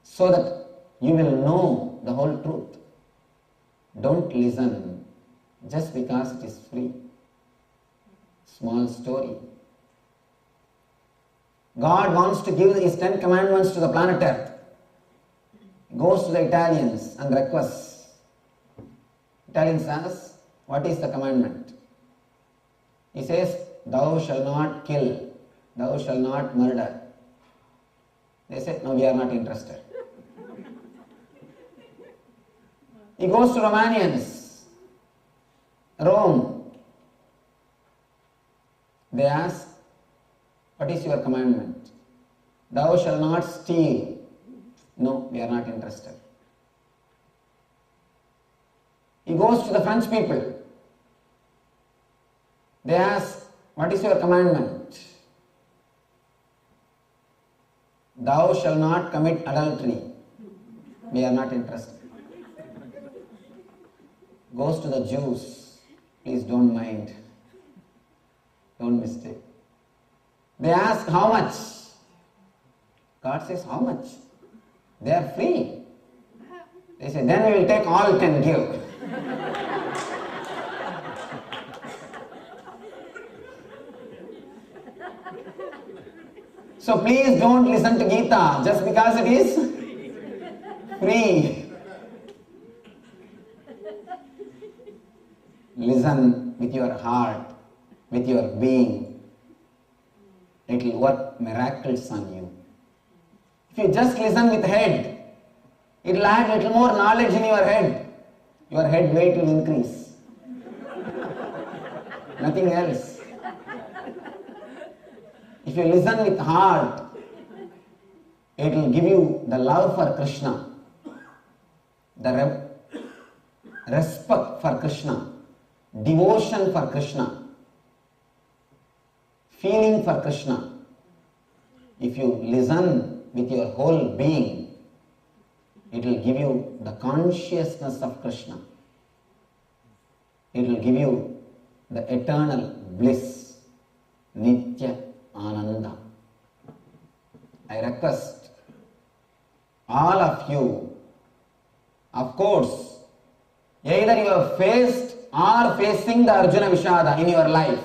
so that you will know the whole truth. Don't listen just because it is free. Small story. God wants to give his 10 commandments to the planet Earth. He goes to the Italians and requests. Italians ask, what is the commandment? He says, thou shalt not kill, thou shalt not murder. They say, no, we are not interested. He goes to Romanians, Rome. They ask, what is your commandment? Thou shalt not steal. No, we are not interested. He goes to the French people. They ask, what is your commandment? Thou shalt not commit adultery. We are not interested. Goes to the Jews. Please don't mind. Don't mistake. They ask how much? God says how much? They are free. They say, then we will take all 10, give. So please don't listen to Gita just because it is free. Listen with your heart, with your being. It will work miracles on you. If you just listen with head, it will add little more knowledge in your head. Your head weight will increase. Nothing else. If you listen with heart, it will give you the love for Krishna, the respect for Krishna, devotion for Krishna, feeling for Krishna. If you listen with your whole being, it will give you the consciousness of Krishna. It will give you the eternal bliss, Nithyananda. I request all of you, of course, either you have faced or facing the Arjuna Vishada in your life.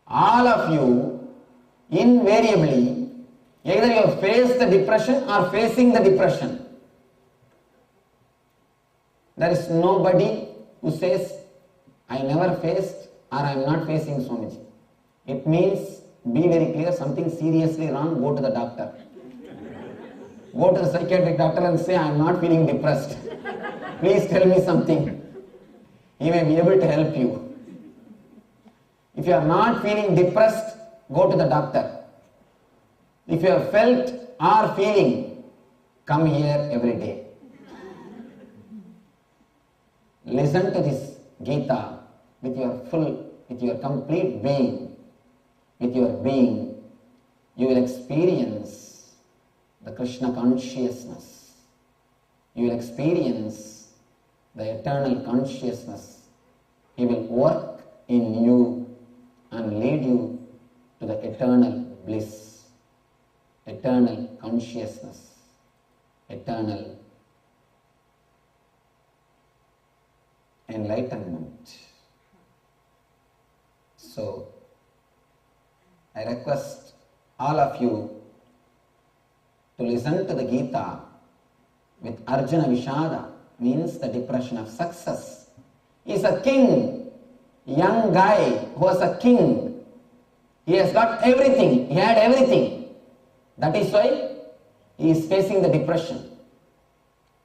All of you, invariably, either you have faced the depression or facing the depression. There is nobody who says, I never faced or I am not facing Swamiji. It means, be very clear, something seriously wrong, go to the doctor. Go to the psychiatric doctor and say, I am not feeling depressed. Please tell me something. He may be able to help you. If you are not feeling depressed, go to the doctor. If you have felt or feeling, come here every day. Listen to this Gita with your complete being. With your being, you will experience the Krishna consciousness. You will experience the eternal consciousness. He will work in you and lead you to the eternal bliss, eternal consciousness, eternal enlightenment. So, I request all of you to listen to the Gita with Arjuna Vishada, means the depression of success. He is a king, young guy who was a king. He has got everything, he had everything. That is why he is facing the depression.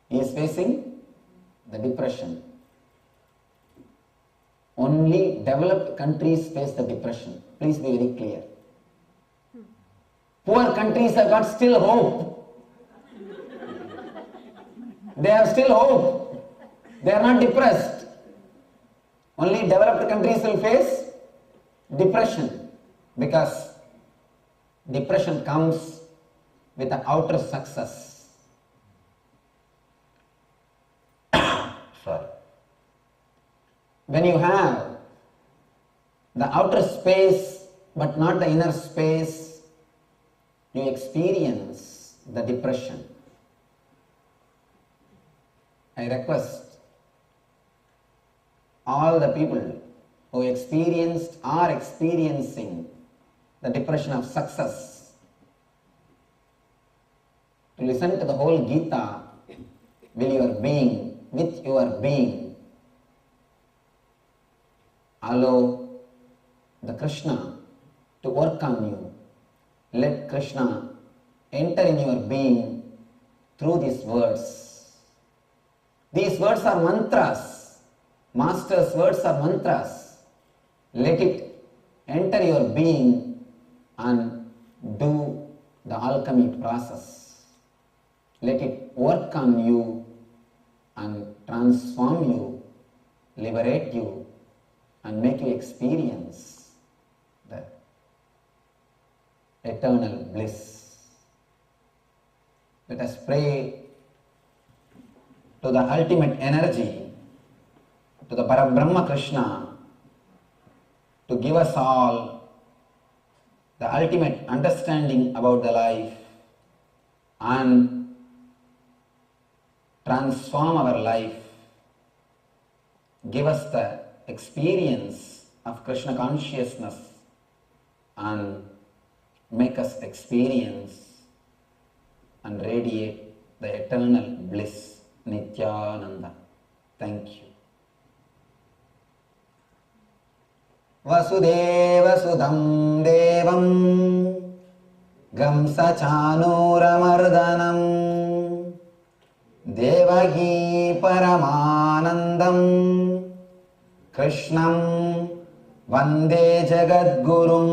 He is facing the depression. Only developed countries face the depression. Please be very clear. Poor countries have got still hope. They have still hope. They are not depressed. Only developed countries will face depression, because depression comes with an outer success. Sorry. When you have the outer space but not the inner space, you experience the depression. I request all the people who experienced or experiencing the depression of success to listen to the whole Gita with your being. Allow the Krishna to work on you. Let Krishna enter in your being through these words. These words are mantras. Master's words are mantras. Let it enter your being and do the alchemy process. Let it work on you and transform you, liberate you, and make you experience the eternal bliss. Let us pray to the ultimate energy, to the Parabrahma Krishna, to give us all the ultimate understanding about the life and transform our life. Give us the experience of Krishna consciousness and make us experience and radiate the eternal bliss, Nithyananda. Thank you. Vasudeva Sudam Devam Gamsa Chanuramardanam Devagi Paramanandam Krishnam Vande Jagadgurum